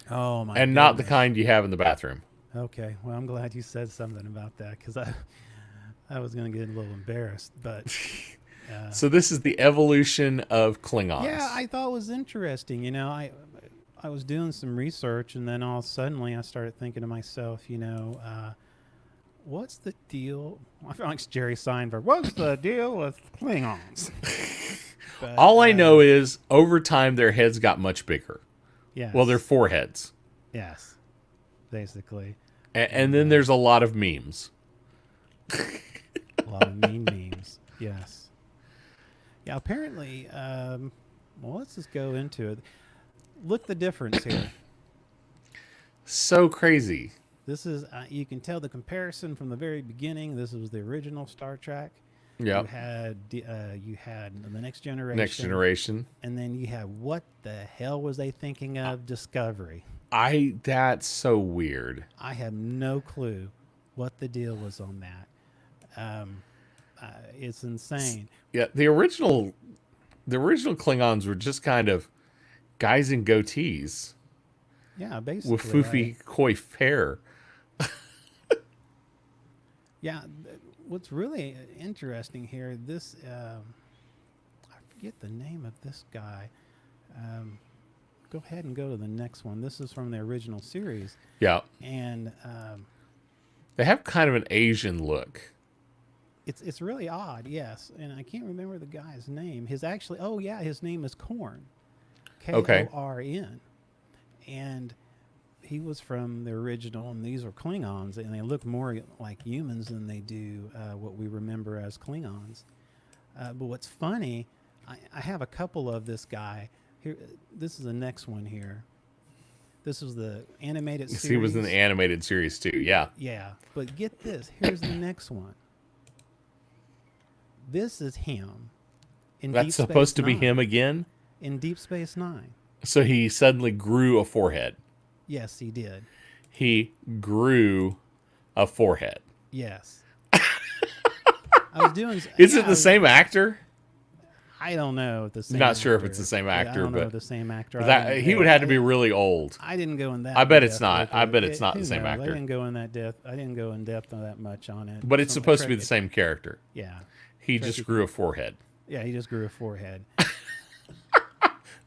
Oh my! and not the goodness. kind you have in the bathroom. Okay, well, I'm glad you said something about that because I was going to get a little embarrassed, but So this is the evolution of Klingons. yeah, I thought it was interesting. I was doing some research, and then all suddenly I started thinking to myself, what's the deal? I feel like Jerry Seinfeld. What's the deal with Klingons? But, All I know is over time their heads got much bigger. yes, Well, their foreheads. yes, basically And then there's a lot of memes. a lot of mean memes. Yes, yeah. Apparently, well, let's just go into it. Look the difference here. So crazy. This is you can tell the comparison from the very beginning. This was the original Star Trek. Yep. You had the Next Generation. Next Generation. And then you have what the hell was they thinking of? Discovery. That's so weird. I have no clue what the deal was on that. It's insane. Yeah, the original Klingons were just kind of guys in goatees Yeah, basically. with foofy coif hair. Yeah, what's really interesting here, this, I forget the name of this guy. Go ahead and go to the next one. This is from the original series. Yeah. And They have kind of an Asian look. it's really odd, yes. And I can't remember the guy's name. His name is Korn. Okay. KORN. And he was from the original, and these are Klingons, and they look more like humans than they do what we remember as Klingons. But what's funny, I have a couple of this guy. Here, this is the next one here. This was the animated series. He was in the animated series too, yeah. Yeah, but get this. Here's the next one. This is him. That's supposed to be him again? In Deep Space Nine. So he suddenly grew a forehead. Yes, he did. He grew a forehead. Yes. I was doing. Is it the same actor? I don't know if the same. Not sure if actor. it's the same Yeah, actor, I don't know but if the same actor. he would have to be really old. I didn't go in that. I bet it's depth not. with I it. bet it's not Who the same knows? actor. I didn't go in that depth. I didn't go in depth on that much on it. But it's supposed to be the same character. Yeah. He just grew a forehead. Yeah, he just grew a forehead.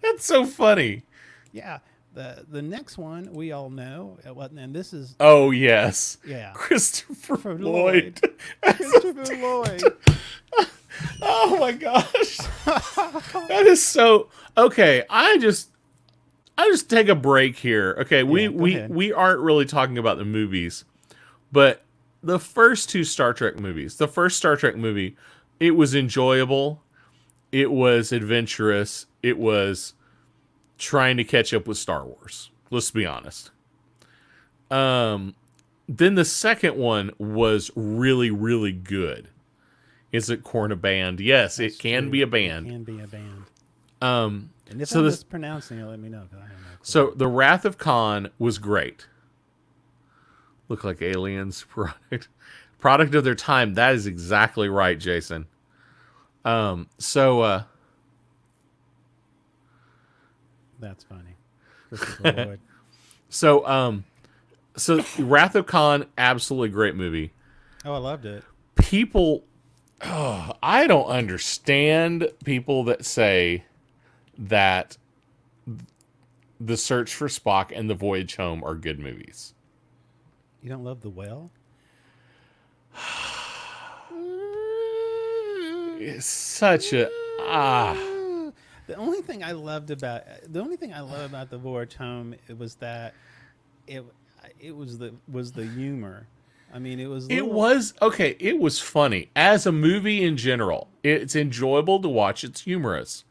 That's so funny. Yeah. The next one we all know, and this is Oh yes. yeah, Christopher Lloyd. Christopher Lloyd. Oh my gosh. That is so okay. I just take a break here. Okay, go ahead. we aren't really talking about the movies, but the first two Star Trek movies. The first Star Trek movie, it was enjoyable. It was adventurous. It was trying to catch up with Star Wars. Let's be honest. Then the second one was really, really good. Is it Korn a band? Yes, it can be a band. It can be a band. And And if so I'm this, mispronouncing it, let me know. 'Cause I have no clue. so the Wrath of Khan was great. Look like aliens, product of their time. That is exactly right, Jason. That's funny. Christopher Lloyd. So Wrath of Khan, absolutely great movie. Oh, I loved it. People, I don't understand people that say that The Search for Spock and The Voyage Home are good movies. You don't love The Well? It's such a The only thing I love about The Voyage Home was that it was the humor. I mean, it was okay. It was funny as a movie in general. It's enjoyable to watch. It's humorous.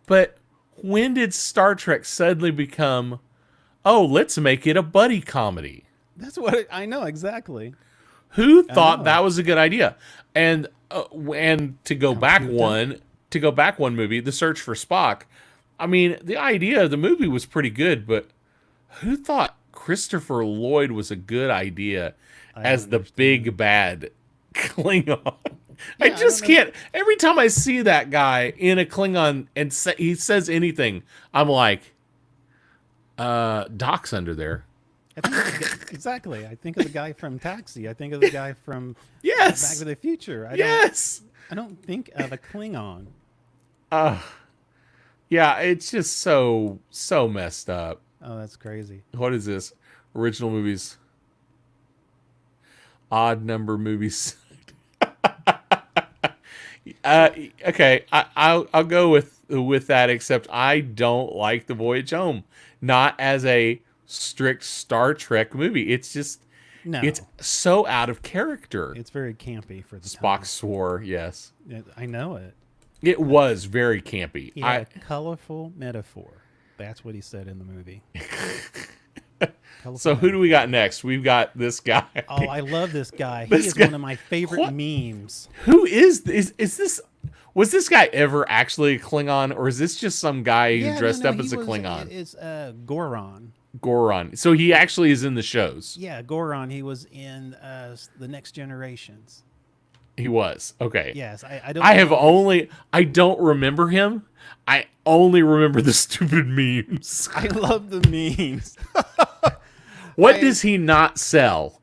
But when did Star Trek suddenly become, oh, let's make it a buddy comedy? That's what I know exactly. Who thought that was a good idea? And to go back one movie, The Search for Spock. I mean, the idea of the movie was pretty good, but who thought Christopher Lloyd was a good idea as the big bad Klingon? I just can't. Every time I see that guy in a Klingon and he says anything, I'm like, Doc's under there. Exactly. I think of the guy from Taxi. I think of the guy from Yes. Back to the Future. I don't think of a Klingon. Yeah, it's just so messed up. Oh, that's crazy. What is this? Original movies. Odd number movies. Okay, I'll go with that, except I don't like The Voyage Home. Not as a strict Star Trek movie. It's just it's so out of character. It's very campy for the Spock time. swore, yes. I know it. It was very campy. He had a colorful metaphor. That's what he said in the movie. So who do we got next? We've got this guy. Oh, I love this guy. He is one of my favorite memes. Who is this? Was this guy ever actually a Klingon, or is this just some guy who dressed up as a Klingon? It's Goron. Goron. So he actually is in the shows. Yeah, Goron. He was in the Next Generations. He was. Okay. Yes, I don't remember him. I only remember the stupid memes. I love the memes. What does he not sell?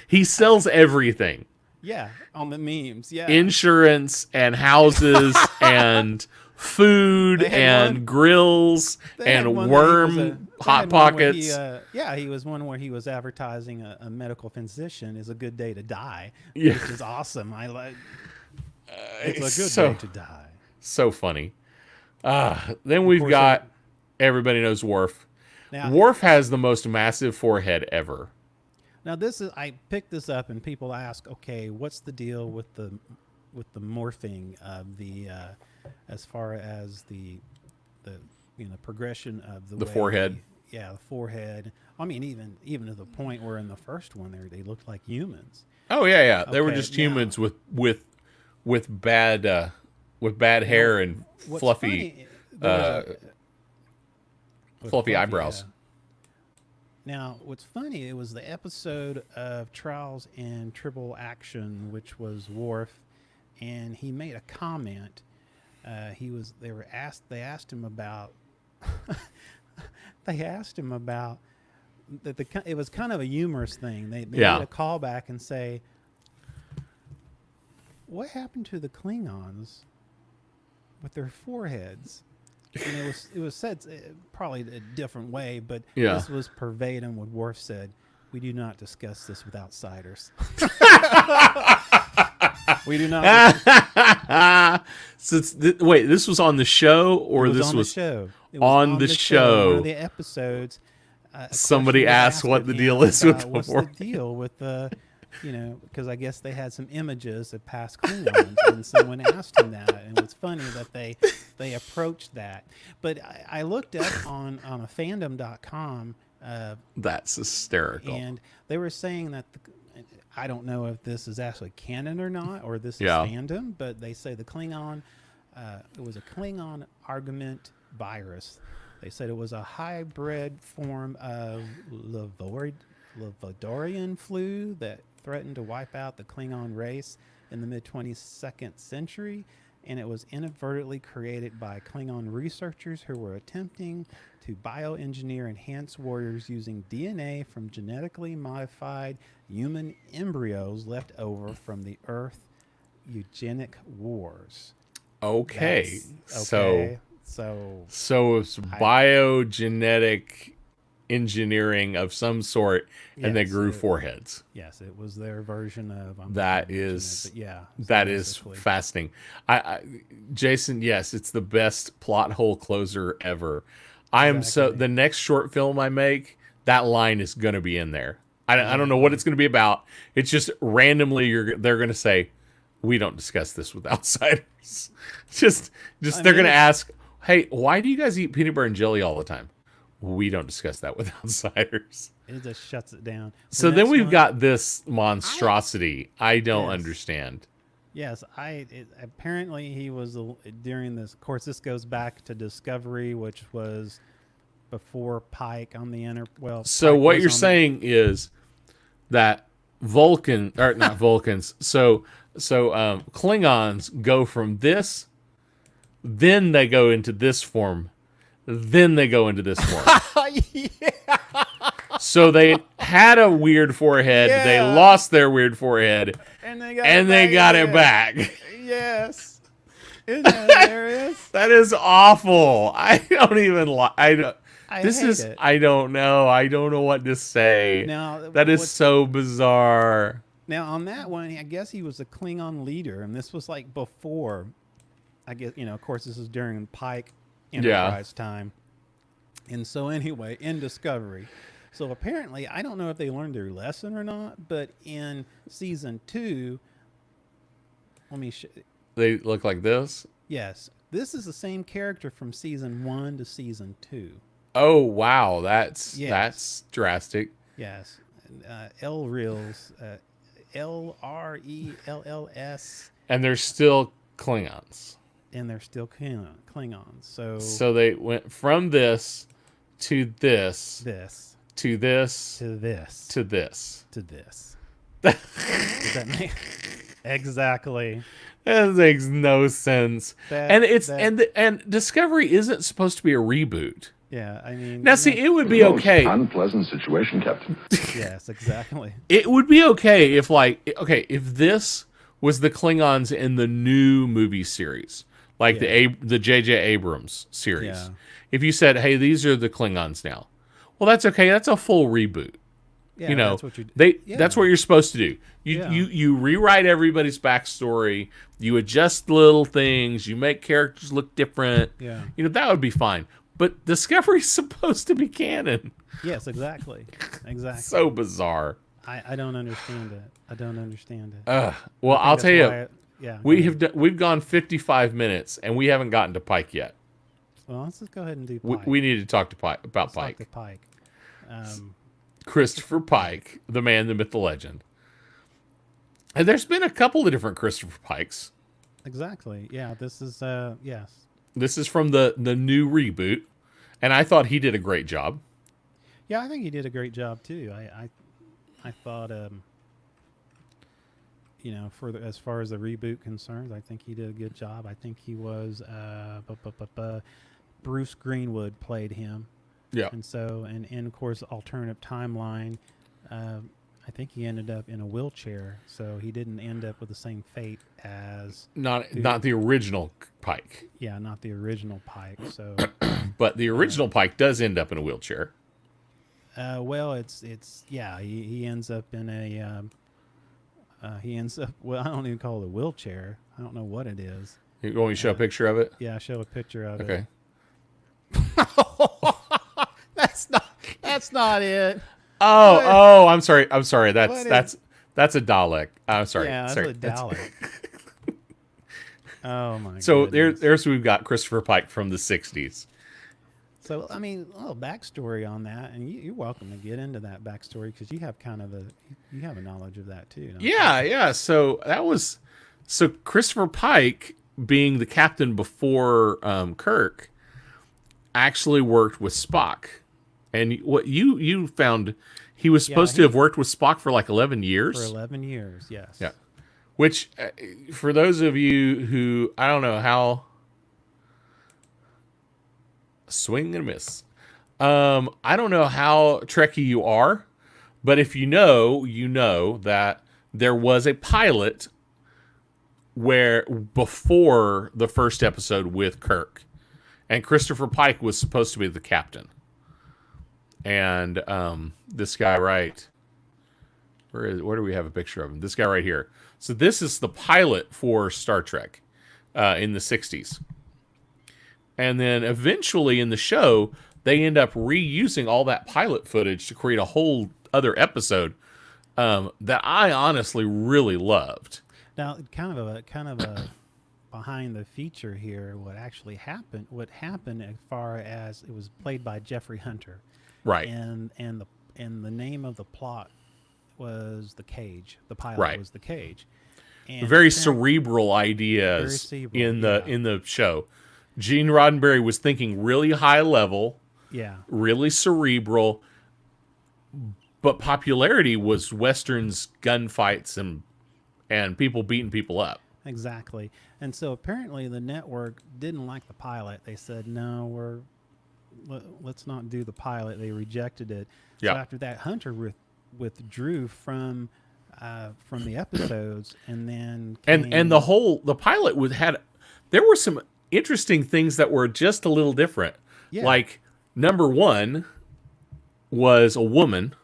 He sells everything. Yeah, on the memes. Yeah. Insurance and houses and food and grills and worm hot pockets. He was one where he was advertising a medical physician is a good day to die, Yeah. which is awesome. I like. It's a good day to die. So funny. Then we've got Everybody knows Worf. Now, Worf has the most massive forehead ever. Now this is I picked this up and people ask, okay, what's the deal with the morphing of the as far as the progression of the way forehead. The forehead. I mean, even to the point where in the first one they looked like humans. Oh yeah. They were Okay, just humans with bad hair and What's fluffy funny, fluffy eyebrows. Now, what's funny, it was the episode of Trials and Triple Action, which was Worf, and he made a comment. They asked him about that it was kind of a humorous thing. They made a callback and say, what happened to the Klingons with their foreheads? And it was said probably a different way, but this was verbatim what Worf said. We do not discuss this with outsiders. We do not. Wait, this was on the show, or this was on the show? It was on the show. One of the episodes. Somebody asked what the deal is with the what's forehead. the deal with the, because I guess they had some images of past Klingons, and someone asked him that, and it was funny that they approached that. But I looked up on a fandom.com. That's hysterical. And they were saying that I don't know if this is actually canon or not, or this is fandom, but they say the Klingon, it was a Klingon argument virus. They said it was a hybrid form of Lavadorian flu that threatened to wipe out the Klingon race in the mid-22nd century, and it was inadvertently created by Klingon researchers who were attempting to bioengineer enhanced warriors using DNA from genetically modified human embryos left over from the Earth eugenic wars. Okay. So it's biogenetic engineering of some sort, and they grew foreheads. Yes, it was their version of. That is basically fascinating. Jason, yes, it's the best plot hole closer ever. The next short film I make, that line is going to be in there. I don't know what it's going to be about. It's just randomly they're going to say, we don't discuss this with outsiders. They're going to ask, hey, why do you guys eat peanut butter and jelly all the time? We don't discuss that with outsiders. It just shuts it down. So then we've got this monstrosity. I don't understand. Yes, apparently he was during this. Of course, this goes back to Discovery, which was before Pike on the So Pike what you're saying is that not Vulcans. So Klingons go from this, then they go into this form, then they go into this form. So they had a weird forehead. Yeah. They lost their weird forehead, and they got it back. Yes, isn't that hilarious? That is awful. I don't even like. I don't know. I don't know what to say. Now, that is so bizarre. Now on that one, I guess he was a Klingon leader, and this was like before. I guess of course, this is during Pike Enterprise time, and so anyway, in Discovery. So apparently, I don't know if they learned their lesson or not, but in season 2, they look like this? Yes. This is the same character from season 1 to season 2. Oh, wow. That's drastic. Yes. L-Reels, L-R-E-L-L-S. And they're still Klingons. And they're still Klingons. So they went from this to this. To this. To this. To this. To this. Does that make exactly? That makes no sense. And Discovery isn't supposed to be a reboot. Yeah, I mean. Now, see, it would be okay. Unpleasant situation, Captain. Yes, exactly. It would be okay if this was the Klingons in the new movie series, like the J.J. Abrams series. Yeah. If you said, "Hey, these are the Klingons now," well, that's okay. That's a full reboot. Yeah, that's what that's what you're supposed to do. You rewrite everybody's backstory. You adjust little things. You make characters look different. Yeah. That would be fine. but Discovery's supposed to be canon. Yes, exactly. Exactly. So bizarre. I don't understand it. I don't understand it. Well, I'll tell you, Yeah. we've gone 55 minutes and we haven't gotten to Pike yet. Well, let's just go ahead and do We, Pike. we need to talk to Pike about Let's talk Pike. to Pike. Christopher Pike, the man, the myth, the legend. And there's been a couple of different Christopher Pikes. Exactly. Yeah. This is yes. This is from the new reboot, and I thought he did a great job. Yeah, I think he did a great job too. I thought as far as the reboot concerns, I think he did a good job. I think he was Bruce Greenwood played him. Yeah. And so and of course alternative timeline, I think he ended up in a wheelchair, so he didn't end up with the same fate as Not the original Pike, not the original Pike. So but the original Pike does end up in a wheelchair. well, it's he ends up in a well, I don't even call it a wheelchair. I don't know what it is. You want me to show a picture of it? Yeah, show a picture of Okay. it. That's not it. Oh, I'm sorry. That's a Dalek. I'm sorry. Yeah, that's sorry. a Dalek. Oh my god. So there's we've got Christopher Pike from the 60s. So I mean, a little backstory on that, and you're welcome to get into that backstory because you have kind of you have a knowledge of that too. Don't you? Yeah. So Christopher Pike, being the captain before Kirk, actually worked with Spock. And what you found, he was supposed to have worked with Spock for like 11 years. For 11 years, yes. Yeah. Which, for those of you who, I don't know how, swing and a miss. I don't know how Trekkie you are, but if you know that there was a pilot where before the first episode with Kirk, and Christopher Pike was supposed to be the captain. And this guy where do we have a picture of him? This guy right here. So this is the pilot for Star Trek in the 60s. And then eventually in the show, they end up reusing all that pilot footage to create a whole other episode that I honestly really loved. Now, kind of a behind the feature here. What happened as far as it was played by Jeffrey Hunter. Right. And the name of the plot was The Cage. The pilot Right. was The Cage. And Very cerebral ideas in the show. Gene Roddenberry was thinking really high level, really cerebral, but popularity was westerns, gunfights, and people beating people up. Exactly. And so apparently the network didn't like the pilot. They said, no, let's not do the pilot. They rejected it. Yeah. So after that, Hunter withdrew from the episodes, and then the pilot there were some interesting things that were just a little different. Yeah. Like number one was a woman.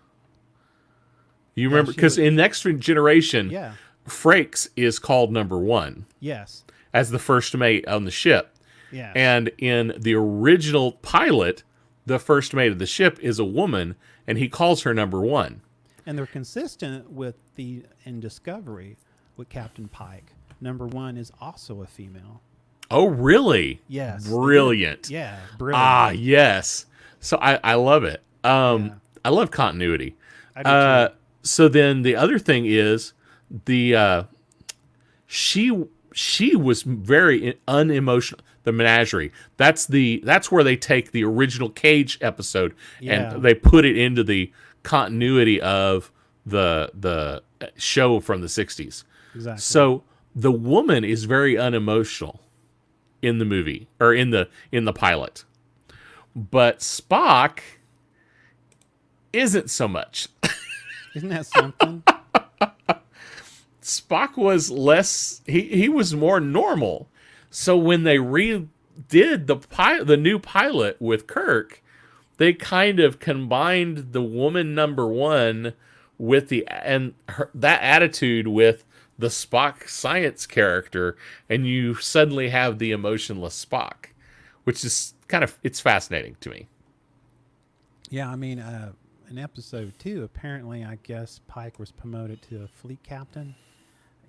You remember because in Next Generation, Frakes is called number one. Yes. As the first mate on the ship. Yeah. And in the original pilot, the first mate of the ship is a woman, and he calls her number one. And they're consistent with in Discovery with Captain Pike. Number one is also a female. Oh, really? Yes. Brilliant. Yeah, brilliant. Ah, yes. So I love it. I love continuity. I do too. So then the other thing is she was very unemotional. The menagerie. That's where they take the original Cage episode and they put it into the continuity of the show from the 60s. Exactly. So the woman is very unemotional in the movie or in the pilot. But Spock isn't so much. Isn't that something? Spock was less he was more normal. So when they redid the new pilot with Kirk, they kind of combined the woman number one with that attitude with the Spock science character, and you suddenly have the emotionless Spock, which is it's fascinating to me. Yeah, I mean, in episode 2, apparently, I guess Pike was promoted to a fleet captain,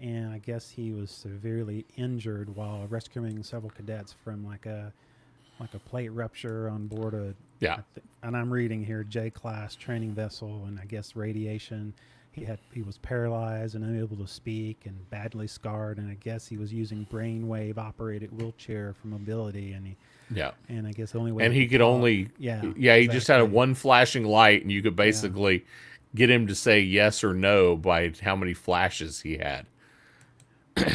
and I guess he was severely injured while rescuing several cadets from like a plate rupture on board a and I'm reading here J-class training vessel, and I guess radiation. He was paralyzed and unable to speak and badly scarred, and I guess he was using brainwave operated wheelchair for mobility, and I guess the only way he could only he just had one flashing light, and you could basically get him to say yes or no by how many flashes he had.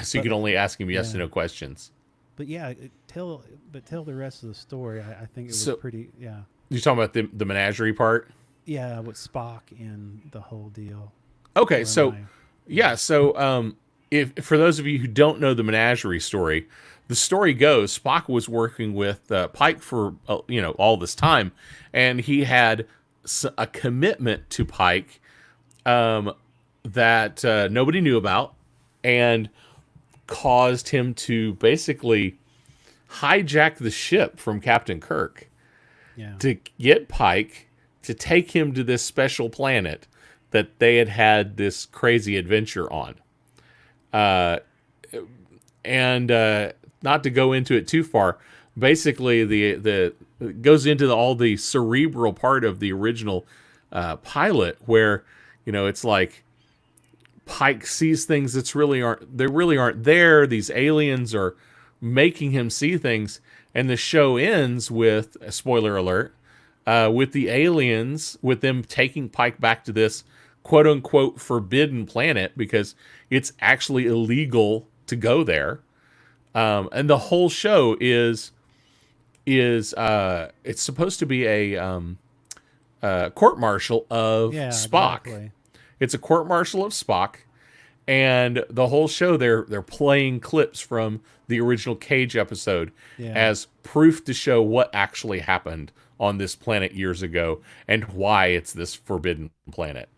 So you could only ask him yes or no questions. But tell the rest of the story. I think it was pretty. Yeah. You're talking about the menagerie part? Yeah, with Spock and the whole deal. Okay, so if for those of you who don't know the menagerie story, the story goes Spock was working with Pike for all this time, and he had a commitment to Pike that nobody knew about, and caused him to basically hijack the ship from Captain Kirk to get Pike to take him to this special planet that they had this crazy adventure on. And not to go into it too far, basically it goes into all the cerebral part of the original pilot, where it's like Pike sees things that really aren't there. These aliens are making him see things, and the show ends with a spoiler alert, with the aliens, with them taking Pike back to this quote unquote forbidden planet because it's actually illegal to go there. And the whole show is it's supposed to be a court-martial of Spock. Exactly. It's a court-martial of Spock, and the whole show they're playing clips from the original Cage episode as proof to show what actually happened on this planet years ago and why it's this forbidden planet.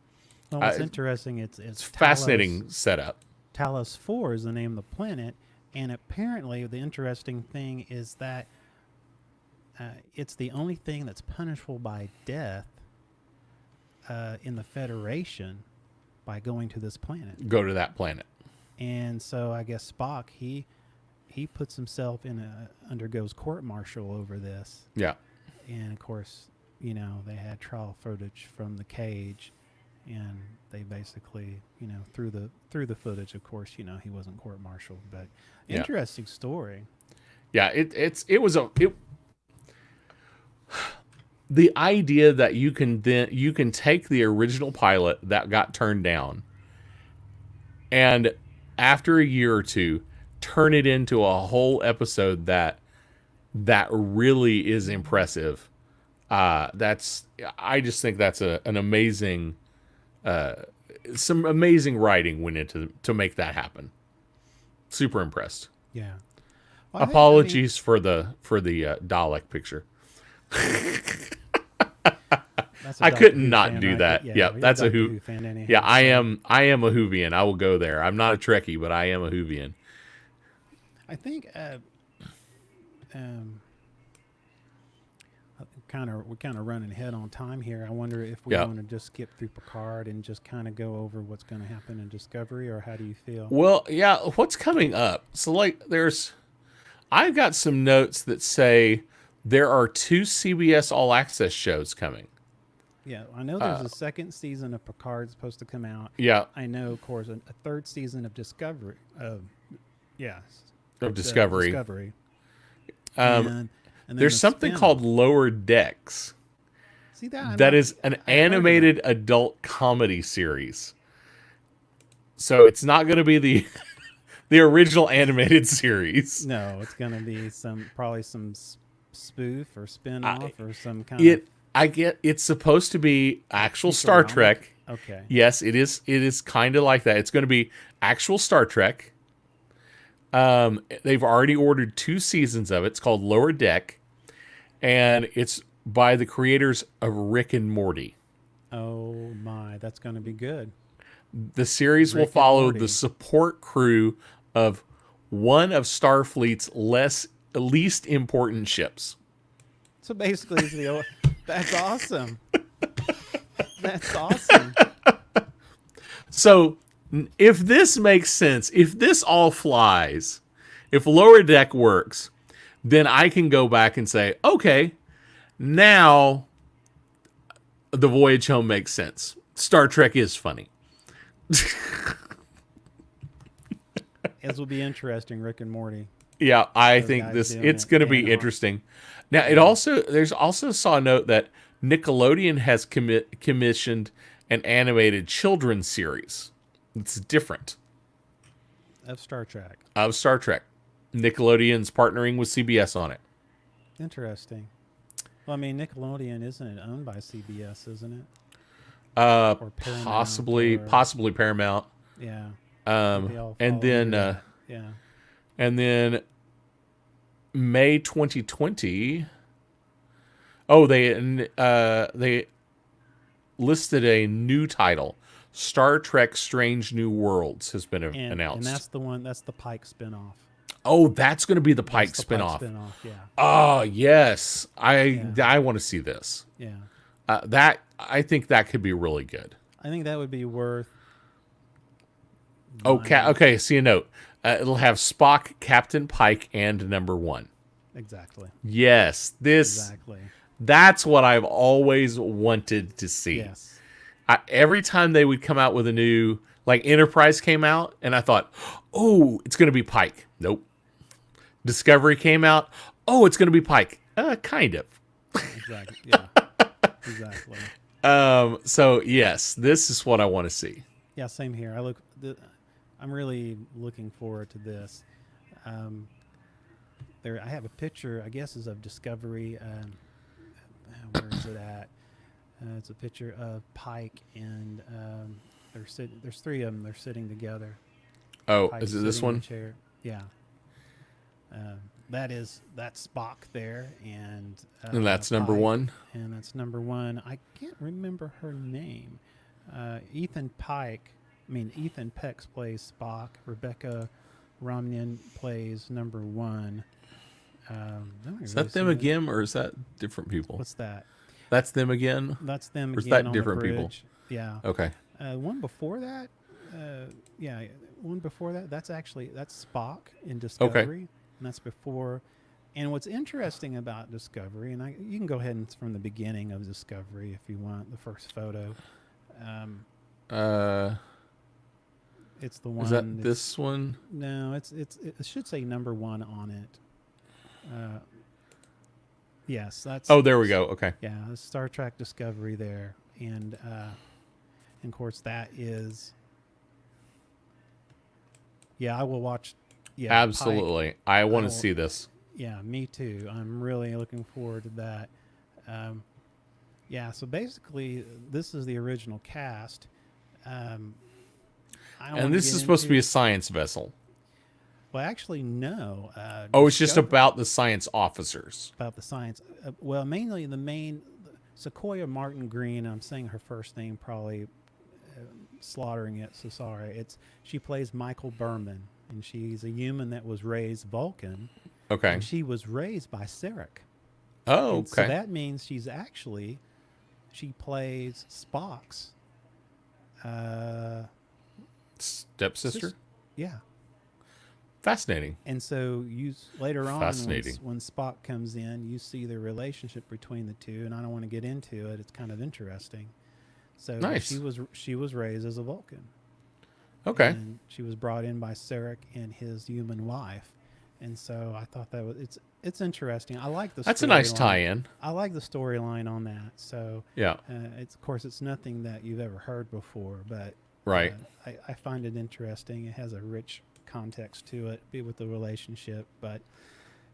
Well, what's interesting, it's fascinating setup. Talos 4 is the name of the planet, and apparently the interesting thing is that it's the only thing that's punishable by death in the Federation by going to this planet. Go to that planet. And so I guess Spock, he puts himself undergoes court-martial over this. Yeah. And of course, they had trial footage from the Cage, and they basically, through the footage, of course, he wasn't court-martialed, but interesting story. Yeah, the idea that you can take the original pilot that got turned down, and after a year or two, turn it into a whole episode that really is impressive. I just think that's an amazing. Some amazing writing went into to make that happen. Super impressed. Yeah. Well, apologies for the Dalek picture. I couldn't not do that. Yeah, that's a Who fan anyhow. Yeah, I am a Whovian. I will go there. I'm not a Trekkie, but I am a Whovian. I think we're kind of running ahead on time here. I wonder if we want to just skip through Picard and just kind of go over what's going to happen in Discovery, or how do you feel? Well, yeah, what's coming up? So I've got some notes that say there are 2 CBS All Access shows coming. Yeah, I know there's a second season of Picard supposed to come out. Yeah. I know, of course, a third season of Discovery. Discovery. And there's something called Lower Decks. See that? That is an animated adult comedy series. So it's not going to be the original animated series. No, it's going to be probably some spoof or spin-off or some kind of... It's supposed to be actual Star Trek. Okay. Yes, it is. It is kind of like that. It's going to be actual Star Trek. They've already ordered 2 seasons of it. It's called Lower Deck, and it's by the creators of Rick and Morty. Oh my, that's going to be good. The series will follow the support crew of one of Starfleet's less least important ships. So basically, it's the old, that's awesome. That's awesome. So if this makes sense, if this all flies, if Lower Deck works, then I can go back and say, okay, now the voyage home makes sense. Star Trek is funny. This will be interesting, Rick and Morty. Yeah, I Those think guys doing it's it. going to be And interesting. Now, there's also saw a note that Nickelodeon has commissioned an animated children's series. It's different Of Star Trek. of Star Trek. Nickelodeon's partnering with CBS on it. Interesting. Well, I mean, Nickelodeon, isn't it owned by CBS, isn't it? Or Paramount, Possibly Paramount. Yeah. They all fall under that. Yeah. And then May 2020. Oh, they listed a new title. Star Trek: Strange New Worlds has been announced. And that's the one. That's the Pike spinoff. Oh, that's going to be the Pike That's the spinoff. Pike spinoff. Yeah. Oh, yes. I want to see this. Yeah. I think that could be really good. I think that would be worth. Okay. Okay. See a note. It'll have Spock, Captain Pike, and Number One. Exactly. Yes, Exactly. that's what I've always wanted to see. Yes. Every time they would come out with a new, like Enterprise came out, and I thought, oh, it's going to be Pike. Nope. Discovery came out. Oh, it's going to be Pike. Kind of. Exactly. Yeah. Exactly. So yes, this is what I want to see. Yeah. Same here. I'm really looking forward to this. I have a picture, I guess, is of Discovery. Where is it at? It's a picture of Pike and there's three of them. They're sitting together. Oh, Pike's is it this sitting in a one? chair. Yeah. That's Spock there, and that's Number Pike, One. and that's Number One. I can't remember her name. Ethan Peck plays Spock. Rebecca Romijn plays Number One. Is that them again, or is that different people? What's that? That's them again. That's them Or is again that on different the people? bridge. Yeah. Okay. One before that, one before that. That's Spock in Discovery, and that's before. And what's interesting about Discovery, and you can go ahead and from the beginning of Discovery if you want the first photo. It's the one. Is that this one? No, it should say Number One on it. Yes, that's. Oh, there we go. Okay. Yeah, Star Trek Discovery there, and of course that is. Yeah, I will watch. Yeah, Absolutely. Pike. I want to see this. Yeah, me too. I'm really looking forward to that. So basically, this is the original cast. And this is supposed to be a science vessel. Well, actually, no. It's just about the science officers. About the science. Mainly the main Sequoia Martin Green. I'm saying her first name, probably slaughtering it. So sorry. She plays Michael Berman, and she's a human that was raised Vulcan. Okay. And she was raised by Sarek. Oh, And okay. so that means she plays Spock's Stepsister? Yeah. Fascinating. And so later on, Fascinating. when Spock comes in, you see the relationship between the two, and I don't want to get into it. It's kind of interesting. So Nice. she was raised as a Vulcan. Okay. And she was brought in by Sarek and his human wife. And so I thought it's interesting. I like the. That's a nice storyline. tie-in. I like the storyline on that. So Yeah. it's nothing that you've ever heard before, but Right. I find it interesting. It has a rich context to it, be with the relationship. But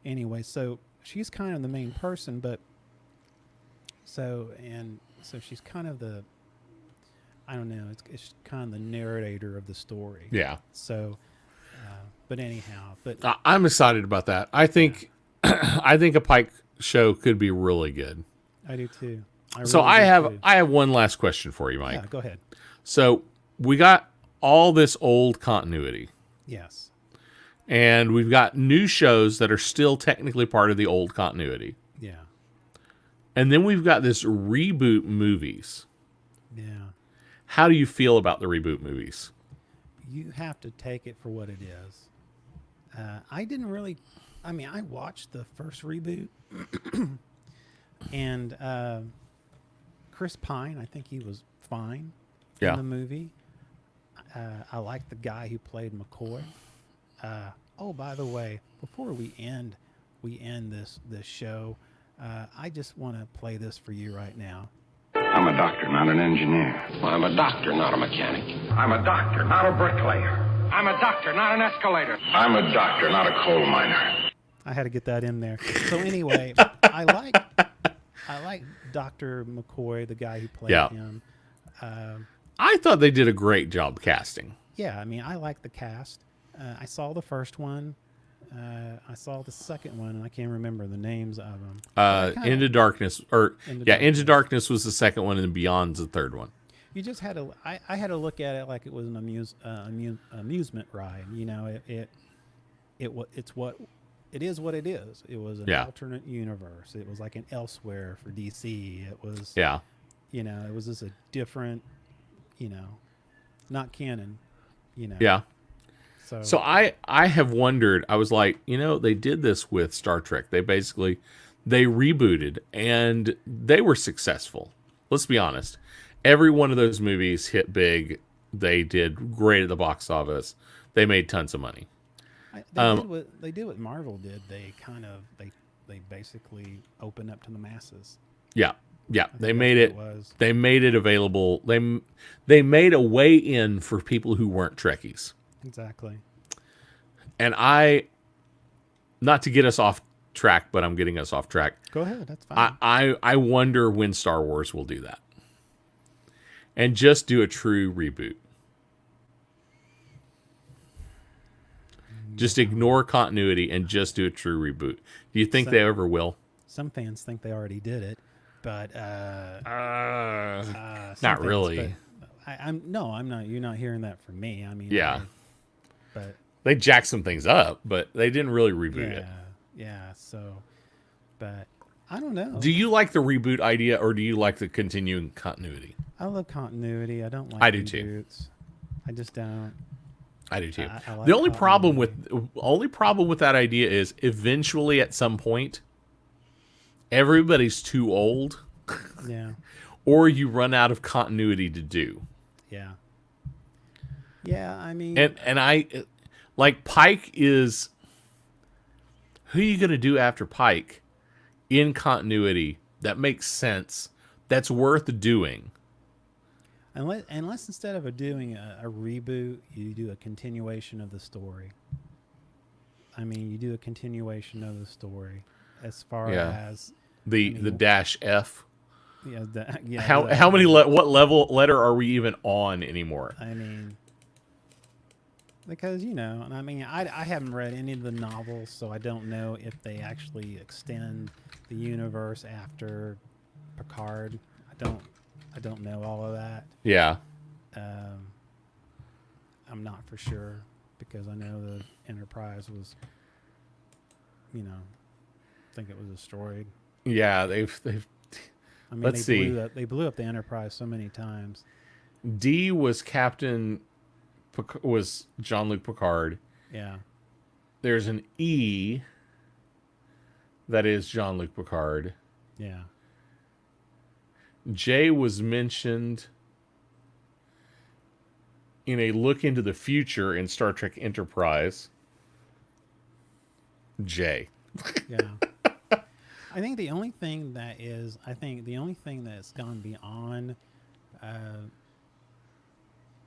anyway, so she's kind of the main person, but so she's kind of the, I don't know, it's kind of the narrator of the story. Yeah. So, but anyhow, I'm excited about that. I think I think a Pike show could be really good. I do too. I have one last question for you, Mike. Yeah, go ahead. So we got all this old continuity. Yes. And we've got new shows that are still technically part of the old continuity. Yeah. And then we've got this reboot movies. Yeah. How do you feel about the reboot movies? You have to take it for what it is. I didn't really. I mean, I watched the first reboot, and Chris Pine. I think he was fine in the movie. I like the guy who played McCoy. Oh, by the way, before we end this show, I just want to play this for you right now. I'm a doctor, not an engineer. I'm a doctor, not a mechanic. I'm a doctor, not a bricklayer. I'm a doctor, not an escalator. I'm a doctor, not a coal miner. I had to get that in there. So anyway, I like Dr. McCoy, the guy who played him. I thought they did a great job casting. Yeah, I mean, I like the cast. I saw the first one. I saw the second one, and I can't remember the names of them. Into Darkness, Into Darkness. Darkness was the second one, and Beyond's the third one. You just had to. I had to look at it like it was an amusement ride. You know, it's what it is. What it is. It was an alternate universe. It was like an Elsewhere for DC. It was. Yeah. You know, it was just a different. You know, not canon. You know. Yeah. So I have wondered. I was like, they did this with Star Trek. They rebooted, and they were successful. Let's be honest. Every one of those movies hit big. They did great at the box office. They made tons of money. they did what Marvel did. They kind of they basically opened up to the masses. Yeah. Yeah, they made it. Was. They made it available. They made a way in for people who weren't Trekkies. Exactly. And not to get us off track, but I'm getting us off track. Go ahead. That's fine. I wonder when Star Wars will do that, and just do a true reboot. Just ignore continuity and just do a true reboot. Do you think they ever will? Some fans think they already did it. But not really. I'm not. You're not hearing that from me. I mean, yeah. But they jacked some things up, but they didn't really reboot it. Yeah. So, but I don't know. Do you like the reboot idea, or do you like the continuing continuity? I love continuity. I don't like. I do reboots. too. I just don't. I do too. I like the only problem with that idea is eventually, at some point, everybody's too old. Yeah. Or you run out of continuity to do. Yeah. Yeah, I mean, and I like Pike is. Who are you going to do after Pike in continuity that makes sense, that's worth doing? Unless instead of doing a reboot, you do a continuation of the story. I mean, you do a continuation of the story as far as the dash F. Yeah. How many what letter are we even on anymore? I mean, because and I mean, I haven't read any of the novels, so I don't know if they actually extend the universe after Picard. I don't know all of that. Yeah. I'm not for sure because I know the Enterprise was, I think it was destroyed. Yeah, they've. I mean, Let's see. They blew up the Enterprise so many times. D was was Jean-Luc Picard. Yeah. There's an E that is Jean-Luc Picard. Yeah. J was mentioned in a look into the future in Star Trek Enterprise. J. Yeah. I think the only thing that's gone beyond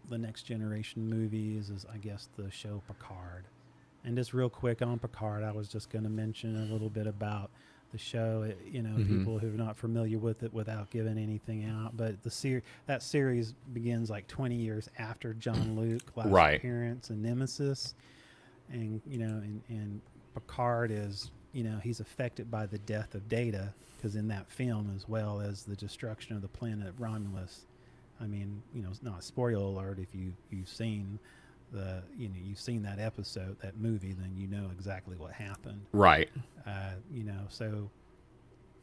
the Next Generation movies is, I guess, the show Picard. And just real quick on Picard, I was just going to mention a little bit about the show. People who are not familiar with it without giving anything out. But that series begins like 20 years after Jean-Luc last appearance in Nemesis, and and Picard is. He's affected by the death of Data, because in that film, as well as the destruction of the planet Romulus. I mean, it's not a spoiler alert if you've seen you've seen that episode, that movie, then you know exactly what happened. Right. So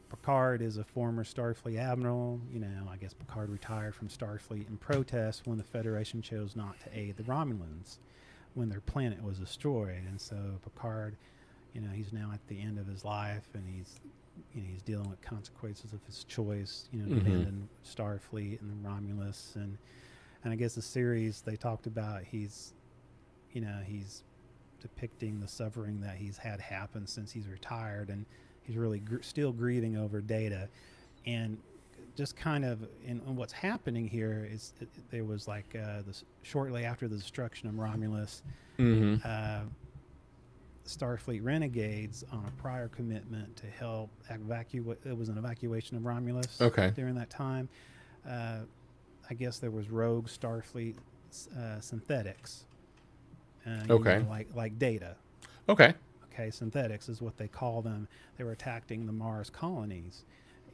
Picard is a former Starfleet admiral. I guess Picard retired from Starfleet in protest when the Federation chose not to aid the Romulans when their planet was destroyed. And so Picard, he's now at the end of his life, and he's dealing with consequences of his choice, abandoning Starfleet and Romulus. And I guess the series, they talked about he's depicting the suffering that he's had happen since he's retired, and he's really still grieving over Data. And just kind of in what's happening here is there was like shortly after the destruction of Romulus, Starfleet renegades on a prior commitment to help evacuate. It was an evacuation of Romulus. During that time, I guess there was rogue Starfleet synthetics. Like Data. Okay, synthetics is what they call them. They were attacking the Mars colonies,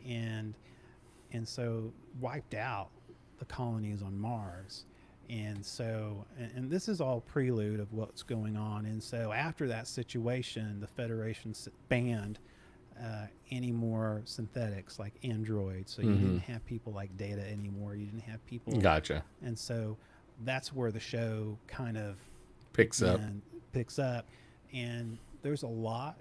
and so wiped out the colonies on Mars. And so, and this is all prelude of what's going on. And so after that situation, the Federation banned any more synthetics like androids. So you didn't have people like Data anymore. You didn't have people. Gotcha. And so that's where the show kind of picks up. And there's a lot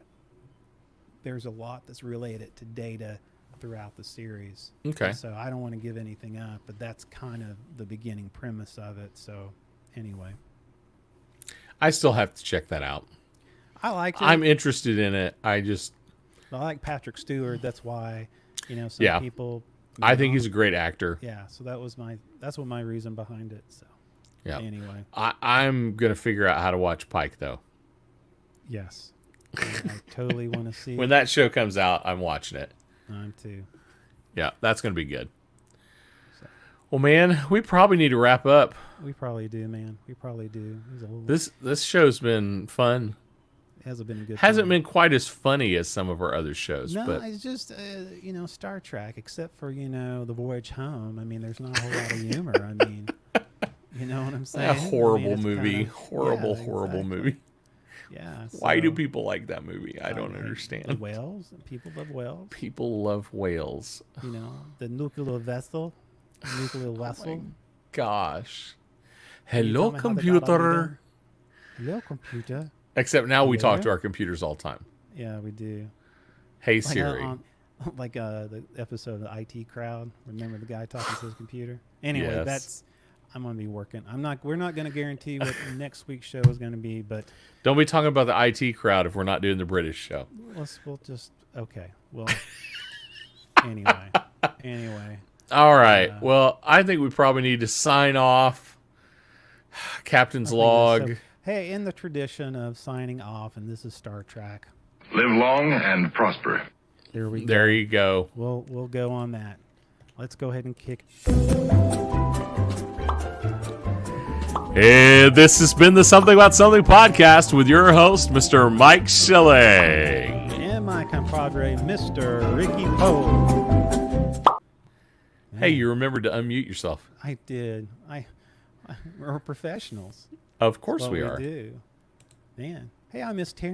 that's related to Data throughout the series. Okay. So I don't want to give anything up, but that's kind of the beginning premise of it. So anyway, I still have to check that out. I liked it. I'm interested in it. I like Patrick Stewart. That's why, some people. I think he's a great actor. Yeah. So that's what my reason behind it. So. Yeah. Anyway, I'm gonna figure out how to watch Pike though. Yes. I totally want to see. When that show comes out, I'm watching it. I'm too. Yeah, that's going to be good. So. Well, man, we probably need to wrap up. We probably do, man. We probably do. This show's been fun. It hasn't been a good. Hasn't been quite as funny as some of our other shows. No, but it's just Star Trek, except for the voyage home. I mean, there's not a whole lot of humor. I mean, you know what I'm saying? A horrible movie. Kind of, horrible movie. Yeah. So, why do people like that movie? I don't understand. The whales. People love whales. People love whales. The nuclear vessel. Nuclear vessel. Oh my gosh. Hello, computer. Hello, computer. Except now we talk to our computers all the time. Yeah, we do. Hey, Siri. The episode of the IT Crowd. Remember the guy talking to his computer? Anyway, yes. I'm going to be working. We're not going to guarantee what next week's show is going to be, but don't be talking about the IT Crowd if we're not doing the British show. Anyway. All right. Well, I think we probably need to sign off. Captain's log. So, hey, in the tradition of signing off, and this is Star Trek. Live long and prosper. There we go. There you go. We'll go on that. Let's go ahead and kick. And this has been the Something About Something podcast with your host, Mr. Mike Schilling. And my compadre, Mr. Ricky Poe. Hey, you remembered to unmute yourself. I did. We're professionals. Of course we are. We do. Man. Hey, I miss Terry.